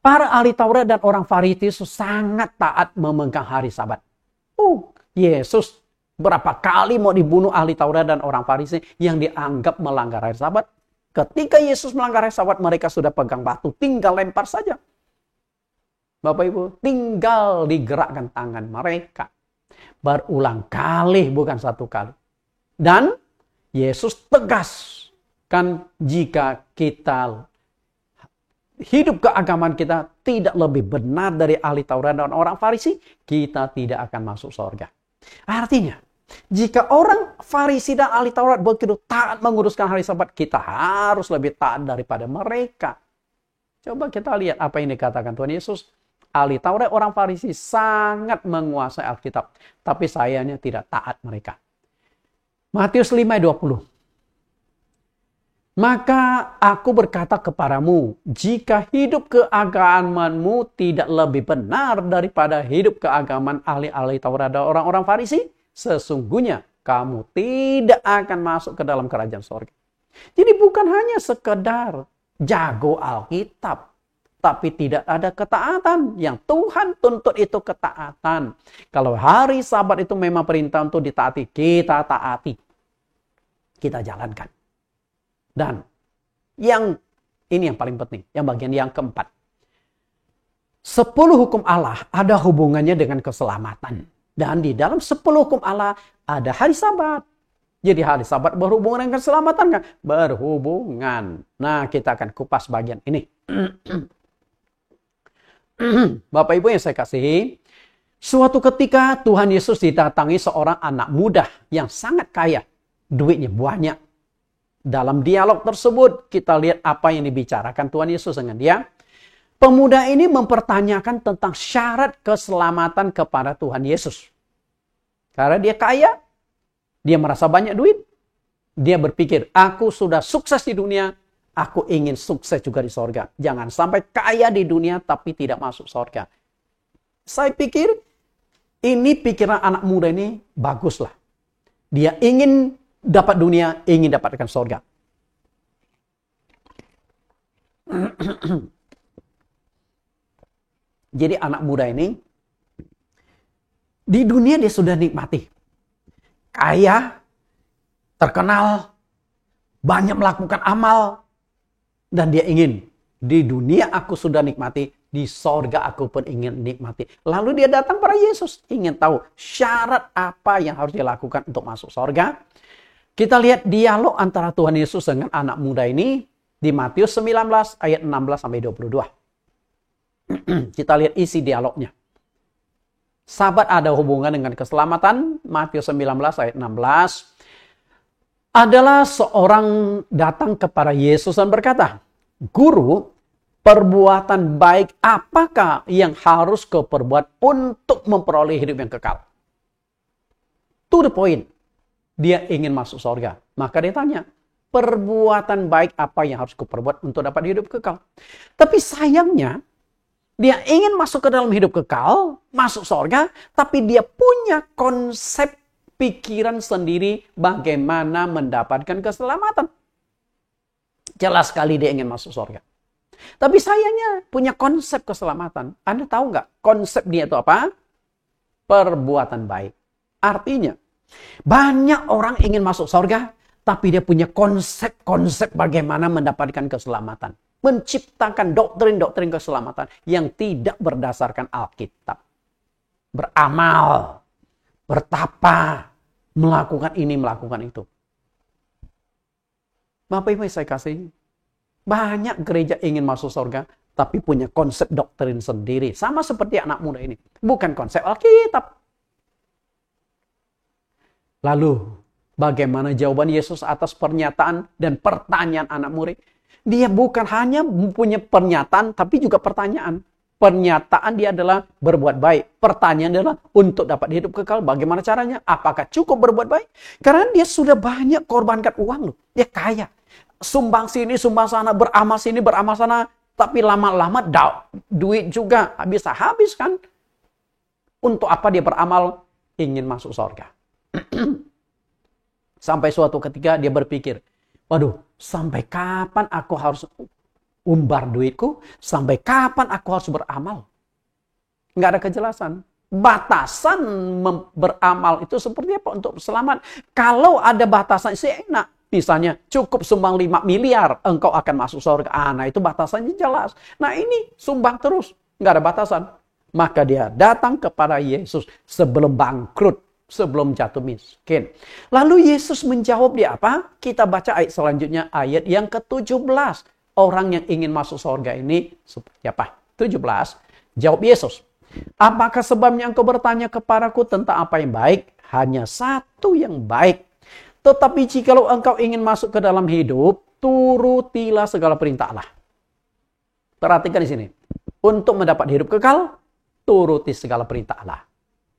Para ahli Taurat dan orang Farisi sangat taat memegang hari sabat. Yesus berapa kali mau dibunuh ahli Taurat dan orang Farisi yang dianggap melanggar hari sabat. Ketika Yesus melanggar hari sabat, mereka sudah pegang batu, tinggal lempar saja. Bapak Ibu, tinggal digerakkan tangan mereka. Berulang kali, bukan satu kali. Dan Yesus tegaskan jika kita hidup keagamaan kita tidak lebih benar dari ahli Taurat dan orang Farisi, kita tidak akan masuk surga. Artinya, jika orang Farisi dan ahli Taurat begitu taat menguruskan hari sabat, kita harus lebih taat daripada mereka. Coba kita lihat apa yang dikatakan Tuhan Yesus. Ahli Taurat orang Farisi sangat menguasai Alkitab, tapi sayangnya tidak taat mereka. Matius 5:20. Maka aku berkata kepadamu, jika hidup keagamaanmu tidak lebih benar daripada hidup keagamaan ahli-ahli Taurat dan orang-orang Farisi, sesungguhnya kamu tidak akan masuk ke dalam kerajaan surga. Jadi bukan hanya sekedar jago Alkitab, tapi tidak ada ketaatan. Yang Tuhan tuntut itu ketaatan. Kalau hari sabat itu memang perintah untuk ditaati, kita taati. Kita jalankan. Dan ini yang paling penting, yang bagian yang keempat. 10 hukum Allah ada hubungannya dengan keselamatan. Dan di dalam 10 hukum Allah ada hari sabat. Jadi hari sabat berhubungan dengan keselamatan kan? Berhubungan. Nah, kita akan kupas bagian ini. Bapak Ibu yang saya kasihi, suatu ketika Tuhan Yesus didatangi seorang anak muda yang sangat kaya. Duitnya banyak. Dalam dialog tersebut, kita lihat apa yang dibicarakan Tuhan Yesus dengan dia. Pemuda ini mempertanyakan tentang syarat keselamatan kepada Tuhan Yesus. Karena dia kaya, dia merasa banyak duit. Dia berpikir, aku sudah sukses di dunia, aku ingin sukses juga di sorga. Jangan sampai kaya di dunia tapi tidak masuk sorga. Saya pikir, ini pikiran anak muda ini baguslah. Dia ingin dapat dunia, ingin dapatkan sorga. Jadi anak muda ini, di dunia dia sudah nikmati. Kaya, terkenal, banyak melakukan amal. Dan dia ingin, di dunia aku sudah nikmati, di sorga aku pun ingin nikmati. Lalu dia datang pada Yesus, ingin tahu syarat apa yang harus dilakukan untuk masuk sorga. Kita lihat dialog antara Tuhan Yesus dengan anak muda ini di Matius 19 ayat 16-22. Kita lihat isi dialognya. Sabat ada hubungan dengan keselamatan. Matius 19 ayat 16. Adalah seorang datang kepada Yesus dan berkata, Guru, perbuatan baik apakah yang harus kau perbuat untuk memperoleh hidup yang kekal? To the point. Dia ingin masuk surga. Maka dia tanya, perbuatan baik apa yang harus kuperbuat untuk dapat hidup kekal? Tapi sayangnya, dia ingin masuk ke dalam hidup kekal, masuk surga, tapi dia punya konsep pikiran sendiri bagaimana mendapatkan keselamatan. Jelas sekali dia ingin masuk surga. Tapi sayangnya punya konsep keselamatan. Anda tahu nggak konsep dia itu apa? Perbuatan baik. Artinya, Banyak orang ingin masuk surga, tapi dia punya konsep-konsep bagaimana mendapatkan keselamatan. Menciptakan doktrin-doktrin keselamatan yang tidak berdasarkan Alkitab. Beramal, bertapa, melakukan ini, melakukan itu. Bapak Ibu saya kasih, banyak gereja ingin masuk surga, tapi punya konsep doktrin sendiri. Sama seperti anak muda ini. Bukan konsep Alkitab. Lalu, bagaimana jawaban Yesus atas pernyataan dan pertanyaan anak murid? Dia bukan hanya punya pernyataan, tapi juga pertanyaan. Pernyataan dia adalah berbuat baik. Pertanyaan adalah untuk dapat hidup kekal. Bagaimana caranya? Apakah cukup berbuat baik? Karena dia sudah banyak korbankan uang loh. Dia kaya. Sumbang sini, sumbang sana, beramal sini, beramal sana. Tapi lama-lama duit juga bisa habis kan. Untuk apa dia beramal? Ingin masuk surga. Sampai suatu ketika dia berpikir, waduh, sampai kapan aku harus umbar duitku? Sampai kapan aku harus beramal? Nggak ada kejelasan. Batasan beramal itu seperti apa untuk selamat? Kalau ada batasan, sih enak. Misalnya, cukup sumbang 5 miliar, engkau akan masuk surga. Nah, itu batasannya jelas. Nah, ini sumbang terus. Nggak ada batasan. Maka dia datang kepada Yesus sebelum bangkrut, sebelum jatuh miskin. Lalu Yesus menjawab dia apa? Kita baca ayat selanjutnya, ayat yang ke-17. Orang yang ingin masuk surga ini seperti apa? 17. Jawab Yesus. Apakah sebabnya engkau bertanya kepadaku tentang apa yang baik? Hanya satu yang baik. Tetapi jikalau engkau ingin masuk ke dalam hidup, turutilah segala perintah Allah. Perhatikan di sini. Untuk mendapat hidup kekal, turuti segala perintah Allah.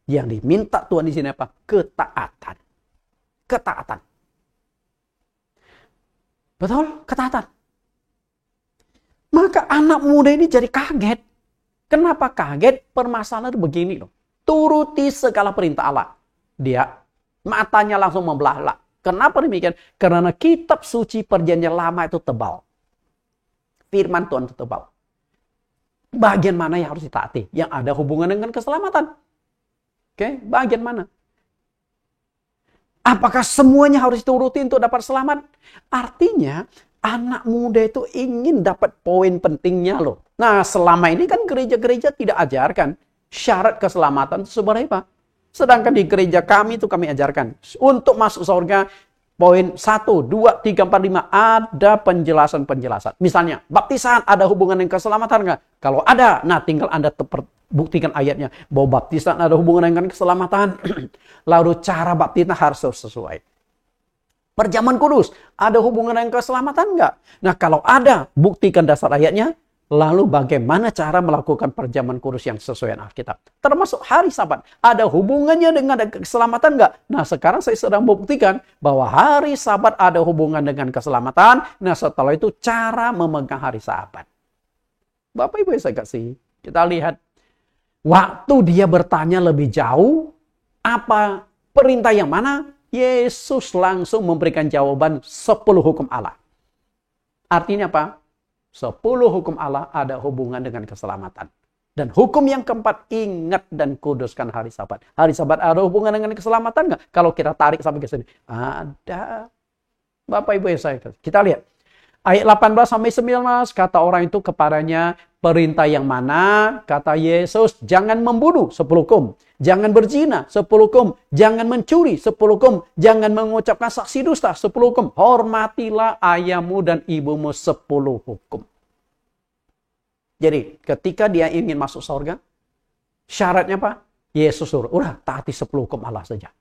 Yang diminta Tuhan di sini apa? Ketaatan. Ketaatan. Betul? Ketaatan. Maka anak muda ini jadi kaget. Kenapa kaget? Permasalahan begini loh. Turuti segala perintah Allah. Dia matanya langsung membelalak. Kenapa demikian? Karena kitab suci perjanjian lama itu tebal. Firman Tuhan itu tebal. Bagian mana yang harus ditaati? Yang ada hubungan dengan keselamatan. Oke, bagian mana? Apakah semuanya harus dituruti untuk dapat selamat? Artinya, anak muda itu ingin dapat poin pentingnya loh. Nah, selama ini kan gereja-gereja tidak ajarkan syarat keselamatan itu seperti apa. Sedangkan di gereja kami itu kami ajarkan. Untuk masuk surga, poin 1, 2, 3, 4, 5 ada penjelasan-penjelasan. Misalnya, baptisan ada hubungan dengan keselamatan nggak? Kalau ada, nah tinggal Anda buktikan ayatnya. Bahwa baptisan ada hubungan dengan keselamatan. Lalu cara baptisan harus sesuai. Perjamuan kudus ada hubungan dengan keselamatan nggak? Nah kalau ada, buktikan dasar ayatnya. Lalu bagaimana cara melakukan perjamuan kudus yang sesuai dengan Alkitab? Termasuk hari Sabat. Ada hubungannya dengan keselamatan nggak? Nah sekarang saya sedang membuktikan bahwa hari Sabat ada hubungan dengan keselamatan. Nah setelah itu cara memegang hari Sabat. Bapak Ibu saya kasih. Kita lihat. Waktu dia bertanya lebih jauh. Apa perintah yang mana? Yesus langsung memberikan jawaban 10 hukum Allah. Artinya apa? 10 hukum Allah ada hubungan dengan keselamatan. Dan hukum yang keempat, ingat dan kuduskan hari Sabat. Hari Sabat ada hubungan dengan keselamatan nggak? Kalau kita tarik sampai ke sini. Ada. Bapak Ibu saya, kita lihat. Ayat 18 sampai 19, kata orang itu kepadanya, perintah yang mana? Kata Yesus, jangan membunuh, 10 hukum. Jangan berzina, 10 hukum. Jangan mencuri, 10 hukum. Jangan mengucapkan saksi dusta, 10 hukum. Hormatilah ayahmu dan ibumu, 10 hukum. Jadi, ketika dia ingin masuk surga, syaratnya apa? Yesus suruh, udah taati 10 hukum Allah saja.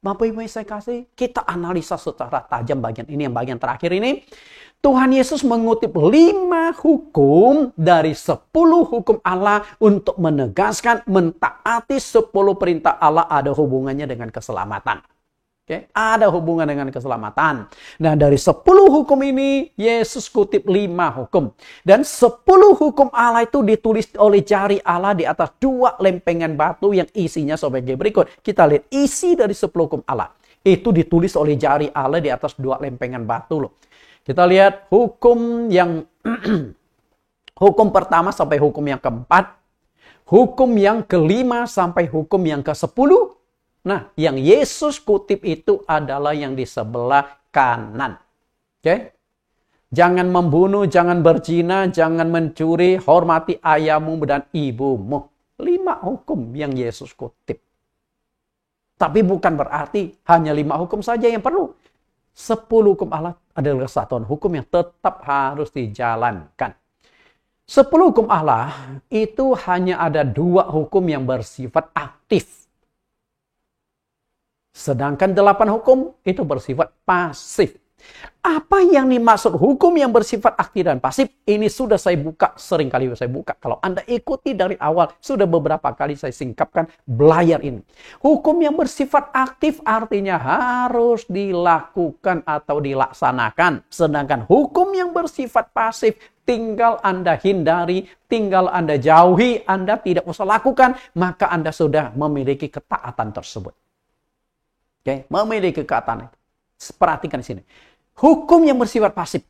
Bapak Ibu saya kasih, kita analisa secara tajam bagian ini, yang bagian terakhir ini. Tuhan Yesus mengutip 5 hukum dari 10 hukum Allah untuk menegaskan mentaati 10 perintah Allah ada hubungannya dengan keselamatan. Oke, ada hubungan dengan keselamatan. Nah, dari 10 hukum ini, Yesus kutip 5 hukum. Dan 10 hukum Allah itu ditulis oleh jari Allah di atas 2 lempengan batu yang isinya sebagai berikut. Kita lihat isi dari 10 hukum Allah. Itu ditulis oleh jari Allah di atas 2 lempengan batu loh. Kita lihat hukum yang hukum pertama sampai hukum yang keempat. Hukum yang kelima sampai hukum yang ke-10. Nah, yang Yesus kutip itu adalah yang di sebelah kanan. Oke? Jangan membunuh, jangan berzina, jangan mencuri, hormati ayahmu dan ibumu. 5 hukum yang Yesus kutip. Tapi bukan berarti hanya 5 hukum saja yang perlu. 10 hukum Allah adalah kesatuan hukum yang tetap harus dijalankan. 10 hukum Allah itu hanya ada 2 hukum yang bersifat aktif. Sedangkan 8 hukum itu bersifat pasif. Apa yang dimaksud hukum yang bersifat aktif dan pasif? Ini sudah saya buka, sering kali saya buka. Kalau Anda ikuti dari awal, sudah beberapa kali saya singkapkan belayar ini. Hukum yang bersifat aktif artinya harus dilakukan atau dilaksanakan. Sedangkan hukum yang bersifat pasif tinggal Anda hindari, tinggal Anda jauhi, Anda tidak usah lakukan, maka Anda sudah memiliki ketaatan tersebut. Oke, memiliki ketaatan itu. Perhatikan di sini. Hukum yang bersifat pasif.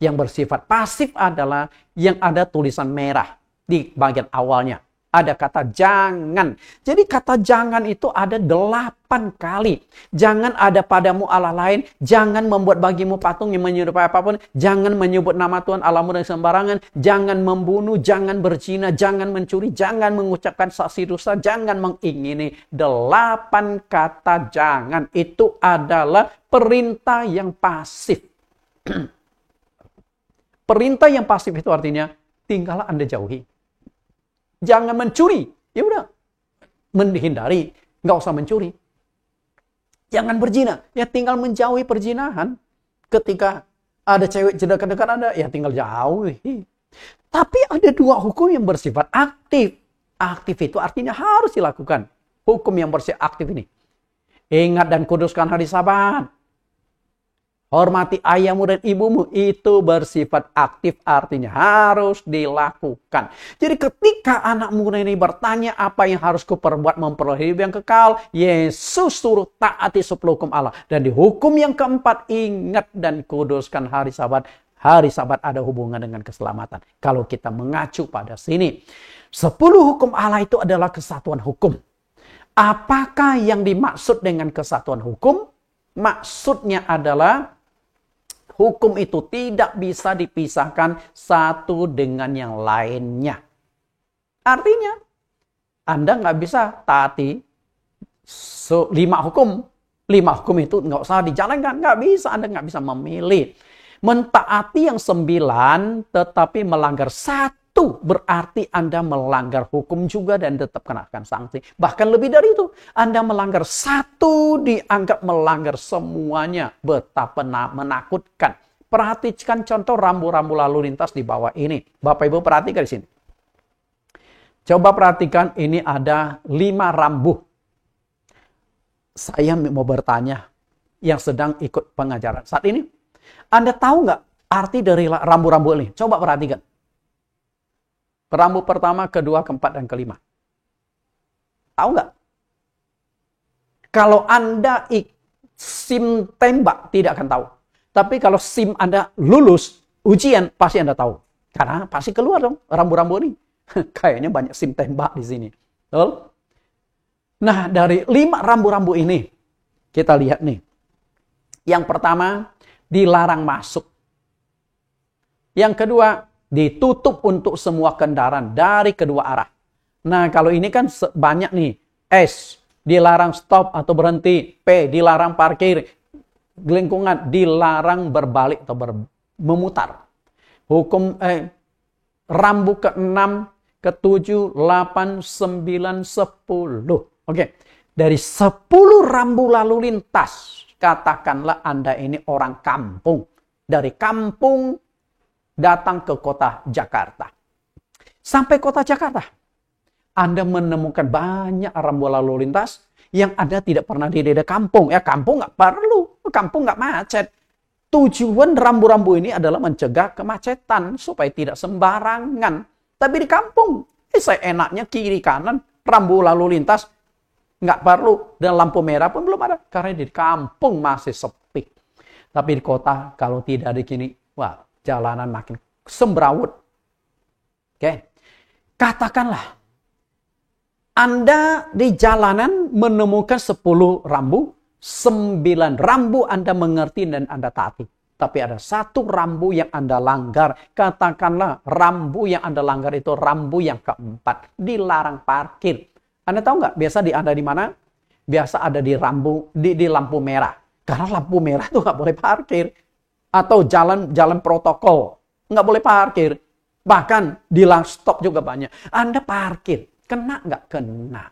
Yang bersifat pasif adalah yang ada tulisan merah di bagian awalnya. Ada kata jangan. Jadi kata jangan itu ada 8 kali. Jangan ada padamu Allah lain. Jangan membuat bagimu patung yang menyerupai apapun. Jangan menyebut nama Tuhan Allahmu dengan sembarangan. Jangan membunuh, jangan berzina, jangan mencuri, jangan mengucapkan saksi dosa, jangan mengingini. 8 kata jangan itu adalah perintah yang pasif. Perintah yang pasif itu artinya tinggallah Anda jauhi. Jangan mencuri. Ya udah. Menghindari. Nggak usah mencuri. Jangan berzina. Ya tinggal menjauhi perzinahan. Ketika ada cewek dekat-dekat Anda, ya tinggal jauhi. Tapi ada 2 hukum yang bersifat aktif. Aktif itu artinya harus dilakukan. Hukum yang bersifat aktif ini. Ingat dan kuduskan hari Sabat. Hormati ayahmu dan ibumu, itu bersifat aktif artinya harus dilakukan. Jadi ketika anak muda ini bertanya apa yang harus kuperbuat memperoleh hidup yang kekal, Yesus suruh taati 10 hukum Allah. Dan di hukum yang keempat, ingat dan kuduskan hari Sabat. Hari Sabat ada hubungan dengan keselamatan. Kalau kita mengacu pada sini, 10 hukum Allah itu adalah kesatuan hukum. Apakah yang dimaksud dengan kesatuan hukum? Maksudnya adalah hukum itu tidak bisa dipisahkan satu dengan yang lainnya. Artinya, Anda nggak bisa taati 5 hukum. 5 hukum itu nggak usah dijalankan. Nggak bisa, Anda nggak bisa memilih. Mentaati yang 9, tetapi melanggar 1, berarti Anda melanggar hukum juga dan tetap kenakan sanksi. Bahkan lebih dari itu, Anda melanggar 1 dianggap melanggar semuanya. Betapa menakutkan. Perhatikan contoh rambu-rambu lalu lintas di bawah ini. Bapak Ibu perhatikan di sini. Coba perhatikan, ini ada 5 rambu. Saya mau bertanya yang sedang ikut pengajaran saat ini. Anda tahu nggak arti dari rambu-rambu ini? Coba perhatikan. Rambu pertama, kedua, keempat, dan kelima. Tahu nggak? Kalau Anda SIM tembak, tidak akan tahu. Tapi kalau SIM Anda lulus ujian, pasti Anda tahu. Karena pasti keluar dong rambu-rambu ini. Kayaknya banyak SIM tembak di sini. Betul? Nah, dari 5 rambu-rambu ini, kita lihat nih. Yang pertama, dilarang masuk. Yang kedua, ditutup untuk semua kendaraan dari kedua arah. Nah, kalau ini kan banyak nih. S, dilarang stop atau berhenti. P, dilarang parkir. Lingkungan, dilarang berbalik atau memutar. Rambu ke-6, ke-7, 8, 9, 10. Oke. Dari 10 rambu lalu lintas, katakanlah Anda ini orang kampung. Dari kampung datang ke kota Jakarta. Sampai kota Jakarta, Anda menemukan banyak rambu lalu lintas yang Anda tidak pernah di daerah kampung. Ya, kampung nggak perlu, kampung nggak macet. Tujuan rambu-rambu ini adalah mencegah kemacetan supaya tidak sembarangan. Tapi di kampung, saya enaknya kiri kanan rambu lalu lintas nggak perlu, dan lampu merah pun belum ada karena di kampung masih sepi. Tapi di kota kalau tidak ada gini, wah, jalanan makin semrawut. Oke. Katakanlah Anda di jalanan menemukan 10 rambu, 9 rambu Anda mengerti dan Anda taati. Tapi ada 1 rambu yang Anda langgar. Katakanlah rambu yang Anda langgar itu rambu yang keempat. Dilarang parkir. Anda tahu nggak? Biasa di Anda di mana? Biasa ada di lampu merah. Karena lampu merah itu nggak boleh parkir. Atau jalan protokol. Nggak boleh parkir. Bahkan di stop juga banyak. Anda parkir. Kena nggak? Kena.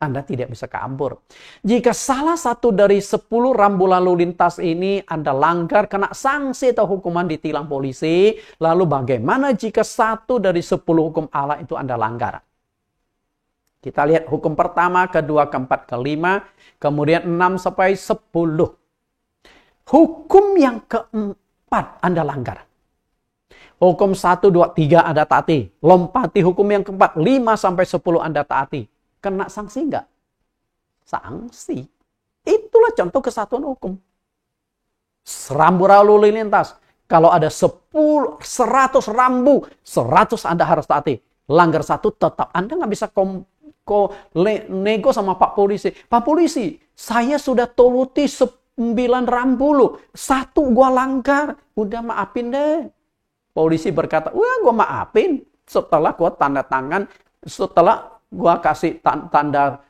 Anda tidak bisa kabur. Jika salah satu dari 10 rambu lalu lintas ini Anda langgar, kena sanksi atau hukuman, ditilang polisi. Lalu bagaimana jika 1 dari 10 hukum Allah itu Anda langgar? Kita lihat hukum pertama, kedua, keempat, kelima, kemudian 6 sampai 10. Hukum yang keempat Anda langgar. Hukum 1, 2, 3 Anda taati. Lompati hukum yang keempat, 5 sampai 10 Anda taati. Kena sanksi enggak? Sanksi. Itulah contoh kesatuan hukum. Rambu lalu lintas. Kalau ada 100 rambu, 100 Anda harus taati. Langgar 1 tetap. Anda nggak bisa nego sama Pak Polisi. Pak Polisi, saya sudah turuti 9 rambu loh. 1 gua langgar. Udah maafin deh. Polisi berkata, wah gua maafin. Setelah gua tanda tangan, setelah gua kasih tanda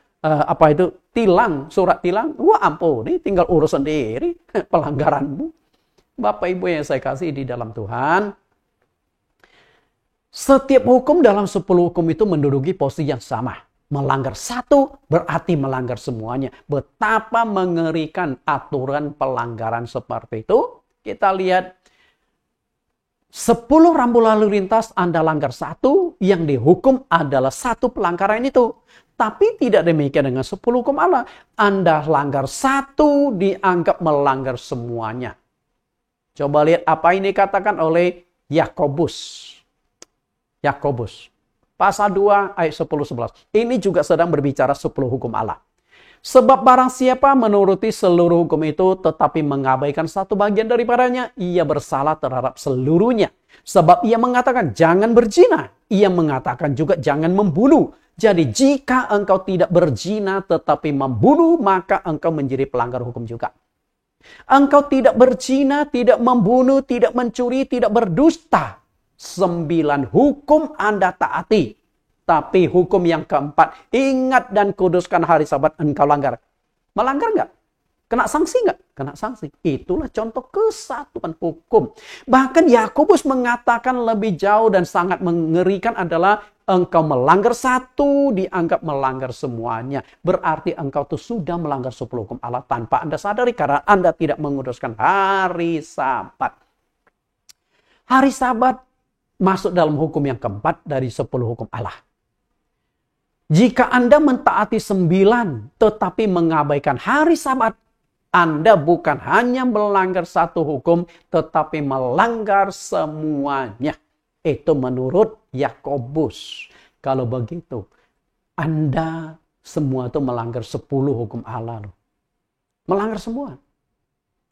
tilang, surat tilang, gua ampuni, tinggal urus sendiri pelanggaranmu. Bapak Ibu yang saya kasih di dalam Tuhan, setiap hukum dalam 10 hukum itu menduduki posisi yang sama. Melanggar 1 berarti melanggar semuanya. Betapa mengerikan aturan pelanggaran seperti itu. Kita lihat 10 rambu lalu lintas Anda langgar 1, yang dihukum adalah 1 pelanggaran itu. Tapi tidak demikian dengan 10 hukum Allah. Anda langgar 1 dianggap melanggar semuanya. Coba lihat apa ini dikatakan oleh Yakobus. Yakobus. Pasal 2 ayat 10-11. Ini juga sedang berbicara 10 hukum Allah. Sebab barang siapa menuruti seluruh hukum itu tetapi mengabaikan satu bagian daripadanya, ia bersalah terhadap seluruhnya. Sebab ia mengatakan jangan berzina. Ia mengatakan juga jangan membunuh. Jadi jika engkau tidak berzina tetapi membunuh, maka engkau menjadi pelanggar hukum juga. Engkau tidak berzina, tidak membunuh, tidak mencuri, tidak berdusta. 9 hukum Anda taati. Tapi hukum yang keempat, ingat dan kuduskan hari Sabat, engkau langgar. Melanggar enggak? Kena sanksi enggak? Kena sanksi. Itulah contoh kesatuan hukum. Bahkan Yakobus mengatakan lebih jauh dan sangat mengerikan adalah engkau melanggar 1 dianggap melanggar semuanya. Berarti engkau tuh sudah melanggar 10 hukum Allah tanpa Anda sadari karena Anda tidak menguduskan hari Sabat. Hari Sabat masuk dalam hukum yang keempat dari 10 hukum Allah. Jika Anda mentaati 9 tetapi mengabaikan hari Sabat, Anda bukan hanya melanggar 1 hukum tetapi melanggar semuanya. Itu menurut Yakobus. Kalau begitu, Anda semua itu melanggar 10 hukum Allah. Melanggar semua.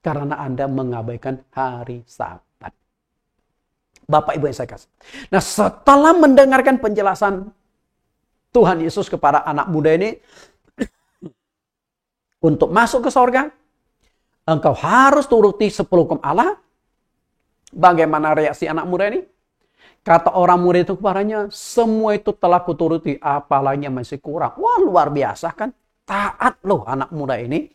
Karena Anda mengabaikan hari Sabat. Bapak Ibu yang saya kasih. Nah, setelah mendengarkan penjelasan Tuhan Yesus kepada anak muda ini, untuk masuk ke sorga, engkau harus turuti 10 hukum Allah. Bagaimana reaksi anak muda ini? Kata orang muda itu kepadanya, semua itu telah kuturuti, apalagi masih kurang. Wah, luar biasa kan? Taat loh anak muda ini.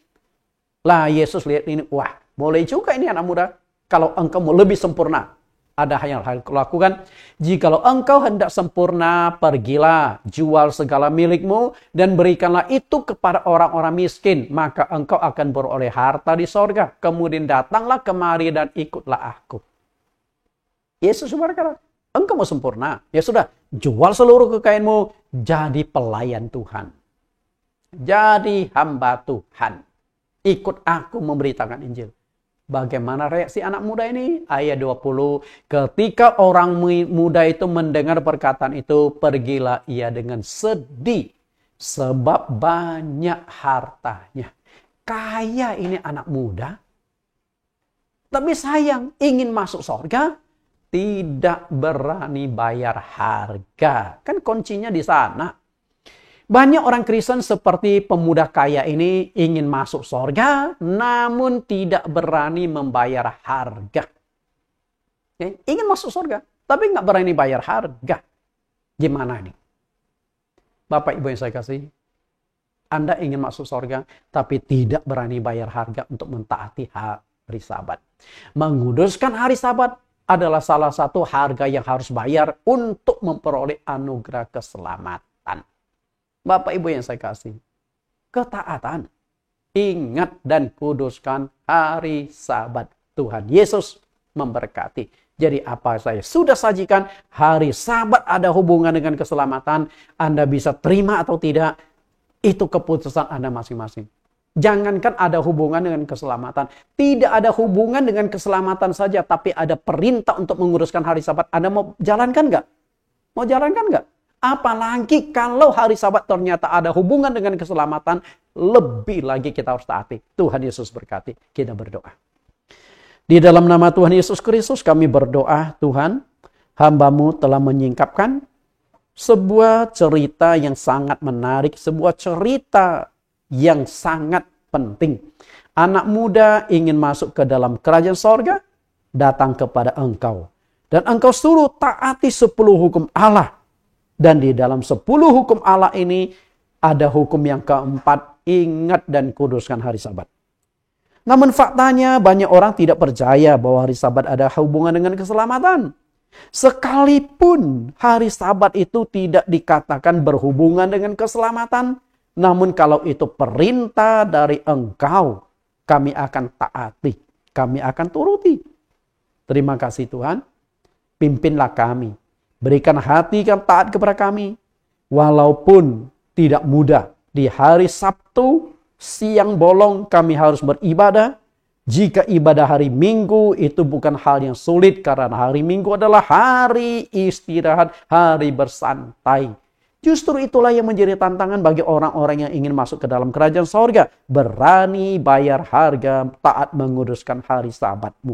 Lah Yesus lihat ini, wah boleh juga ini anak muda. Kalau engkau mau lebih sempurna, ada hal yang harus kau lakukan. Jikalau engkau hendak sempurna, pergilah, jual segala milikmu, dan berikanlah itu kepada orang-orang miskin. Maka engkau akan beroleh harta di sorga. Kemudian datanglah kemari dan ikutlah aku. Yesus berkata, engkau mau sempurna? Ya sudah, jual seluruh kekayaanmu, jadi pelayan Tuhan. Jadi hamba Tuhan. Ikut aku memberitakan Injil. Bagaimana reaksi anak muda ini? Ayat 20. Ketika orang muda itu mendengar perkataan itu, pergilah ia dengan sedih. Sebab banyak hartanya. Kaya ini anak muda. Tapi sayang, ingin masuk surga, tidak berani bayar harga. Kan kuncinya di sana. Banyak orang Kristen seperti pemuda kaya ini ingin masuk surga, namun tidak berani membayar harga. Ingin masuk surga, tapi nggak berani bayar harga. Gimana ini? Bapak Ibu yang saya kasih, Anda ingin masuk surga, tapi tidak berani bayar harga untuk mentaati hari Sabat. Menguduskan hari Sabat adalah salah satu harga yang harus bayar untuk memperoleh anugerah keselamatan. Bapak Ibu yang saya kasih, ketaatan, ingat dan kuduskan hari Sabat. Tuhan Yesus memberkati. Jadi apa saya sudah sajikan, hari Sabat ada hubungan dengan keselamatan. Anda bisa terima atau tidak, itu keputusan Anda masing-masing. Jangankan ada hubungan dengan keselamatan. Tidak ada hubungan dengan keselamatan saja, tapi ada perintah untuk menguruskan hari Sabat. Anda mau jalankan nggak? Mau jalankan nggak? Apalagi kalau hari Sabat ternyata ada hubungan dengan keselamatan, lebih lagi kita harus taati. Tuhan Yesus berkati. Kita berdoa. Di dalam nama Tuhan Yesus Kristus kami berdoa, Tuhan, hamba-Mu telah menyingkapkan sebuah cerita yang sangat menarik, sebuah cerita yang sangat penting. Anak muda ingin masuk ke dalam kerajaan sorga, datang kepada Engkau. Dan Engkau suruh taati 10 hukum Allah. Dan di dalam 10 hukum Allah ini ada hukum yang keempat, ingat dan kuduskan hari Sabat. Namun faktanya banyak orang tidak percaya bahwa hari Sabat ada hubungan dengan keselamatan. Sekalipun hari Sabat itu tidak dikatakan berhubungan dengan keselamatan, namun kalau itu perintah dari Engkau, kami akan taati, kami akan turuti. Terima kasih Tuhan, pimpinlah kami. Berikan hati yang taat kepada kami. Walaupun tidak mudah. Di hari Sabtu, siang bolong kami harus beribadah. Jika ibadah hari Minggu itu bukan hal yang sulit. Karena hari Minggu adalah hari istirahat, hari bersantai. Justru itulah yang menjadi tantangan bagi orang-orang yang ingin masuk ke dalam kerajaan sorga. Berani bayar harga, taat menguduskan hari Sabat-Mu.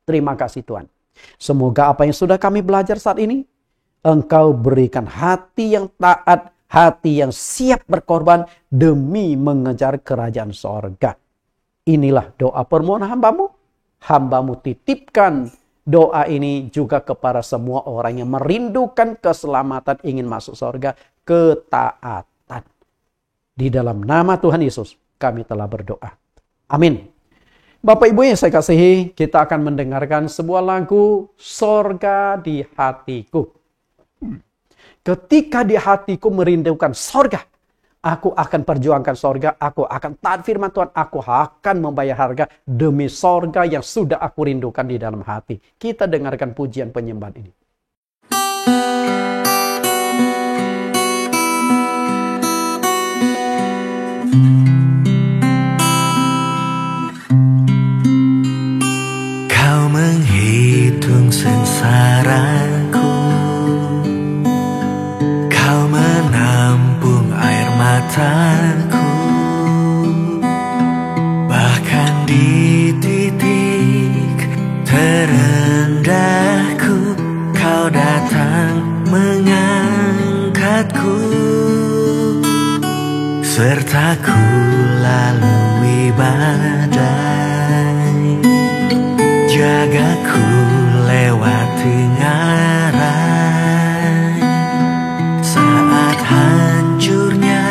Terima kasih Tuhan. Semoga apa yang sudah kami belajar saat ini, Engkau berikan hati yang taat, hati yang siap berkorban demi mengejar kerajaan sorga. Inilah doa permohonan hamba-Mu. Hamba-Mu titipkan doa ini juga kepada semua orang yang merindukan keselamatan, ingin masuk sorga, ketaatan. Di dalam nama Tuhan Yesus kami telah berdoa. Amin. Bapak Ibu yang saya kasihi, kita akan mendengarkan sebuah lagu Sorga di Hatiku. Ketika di hatiku merindukan sorga, aku akan perjuangkan sorga, aku akan taat firman Tuhan, aku akan membayar harga demi sorga yang sudah aku rindukan di dalam hati. Kita dengarkan pujian penyembahan ini. Menghitung sengsaraku, Kau menampung air mataku, bahkan di titik terendahku Kau datang mengangkatku, serta ku lalui badai, jagaku lewati ngarai. Saat hancurnya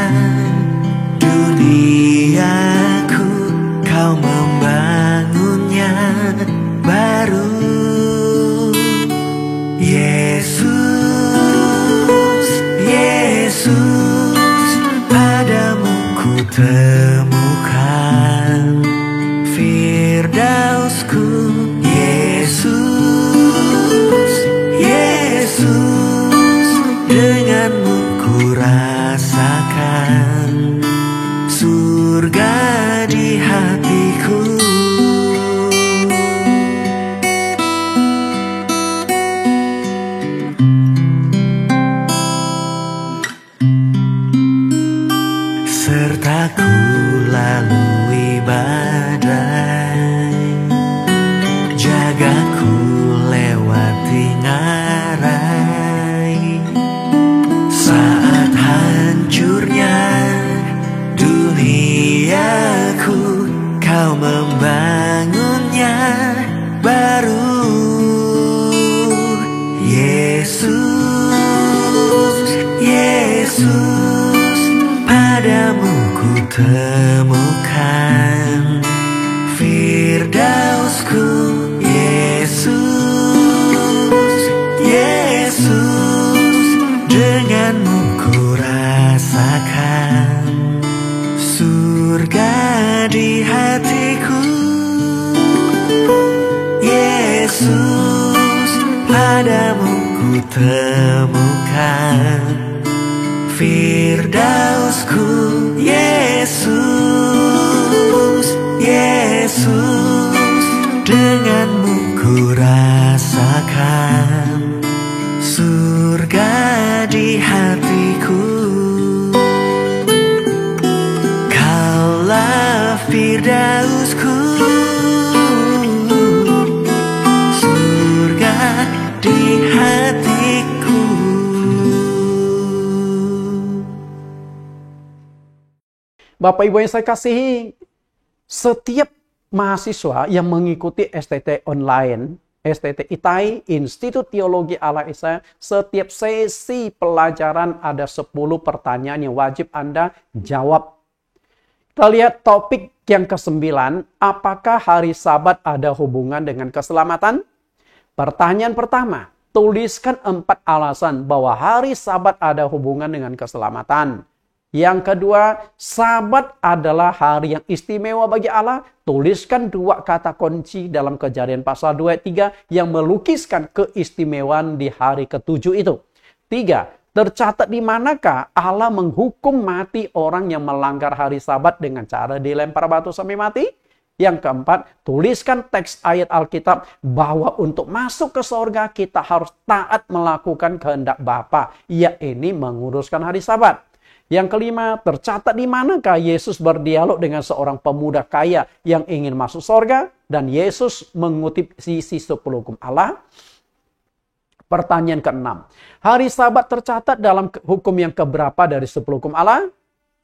duniaku, Kau membangunnya baru. Yesus, Yesus, padamu ku temukan firdausku. Yesus, Yesus, denganmu ku rasakan surga di hatiku. Serta ku lalui badai, jagaku lewati ngarai. Saat hancur duniaku kau membangunnya baru. Yesus, Yesus, padamu ku temukan Firdausku. Yesus, Yesus, denganmu ku rasakan surga di hatiku. Yesus, padamu ku temukan Firdausku. Yesus, Yesus, denganmu ku rasakan surga di hatiku. Kaulah Firdausku, surga di hatiku. Bapak Ibu yang saya kasihi, setiap mahasiswa yang mengikuti STT online, STT ITAI, Institut Teologi Allah Esa, setiap sesi pelajaran ada 10 pertanyaan yang wajib Anda jawab. Kita lihat topik yang ke-9, apakah hari Sabat ada hubungan dengan keselamatan? Pertanyaan pertama, tuliskan 4 alasan bahwa hari Sabat ada hubungan dengan keselamatan. Yang kedua, Sabat adalah hari yang istimewa bagi Allah. Tuliskan 2 kata kunci dalam Kejadian pasal 2 ayat 3 yang melukiskan keistimewaan di hari ke-7 itu. 3. Tercatat di manakah Allah menghukum mati orang yang melanggar hari Sabat dengan cara dilempar batu sampai mati? Yang keempat, tuliskan teks ayat Alkitab bahwa untuk masuk ke surga kita harus taat melakukan kehendak Bapa, yaitu menguruskan hari Sabat. Yang kelima, tercatat di manakah Yesus berdialog dengan seorang pemuda kaya yang ingin masuk surga dan Yesus mengutip sisi 10 hukum Allah. Pertanyaan ke-6, hari Sabat tercatat dalam hukum yang keberapa dari 10 hukum Allah?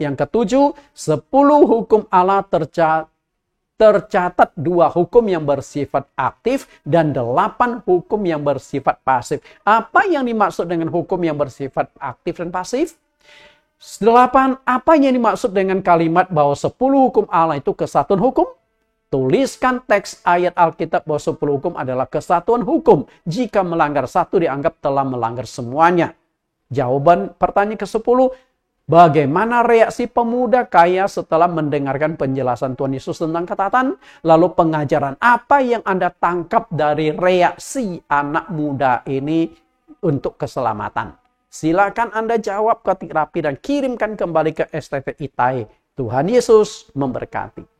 Yang ke-7, 10 hukum Allah tercatat 2 hukum yang bersifat aktif dan 8 hukum yang bersifat pasif. Apa yang dimaksud dengan hukum yang bersifat aktif dan pasif? 8. Apa yang dimaksud dengan kalimat bahwa 10 hukum Allah itu kesatuan hukum? Tuliskan teks ayat Alkitab bahwa 10 hukum adalah kesatuan hukum. Jika melanggar satu dianggap telah melanggar semuanya. Jawaban pertanyaan ke-10. Bagaimana reaksi pemuda kaya setelah mendengarkan penjelasan Tuhan Yesus tentang ketaatan? Lalu pengajaran apa yang Anda tangkap dari reaksi anak muda ini untuk keselamatan? Silakan Anda jawab ketik rapi dan kirimkan kembali ke STT ITAI. Tuhan Yesus memberkati.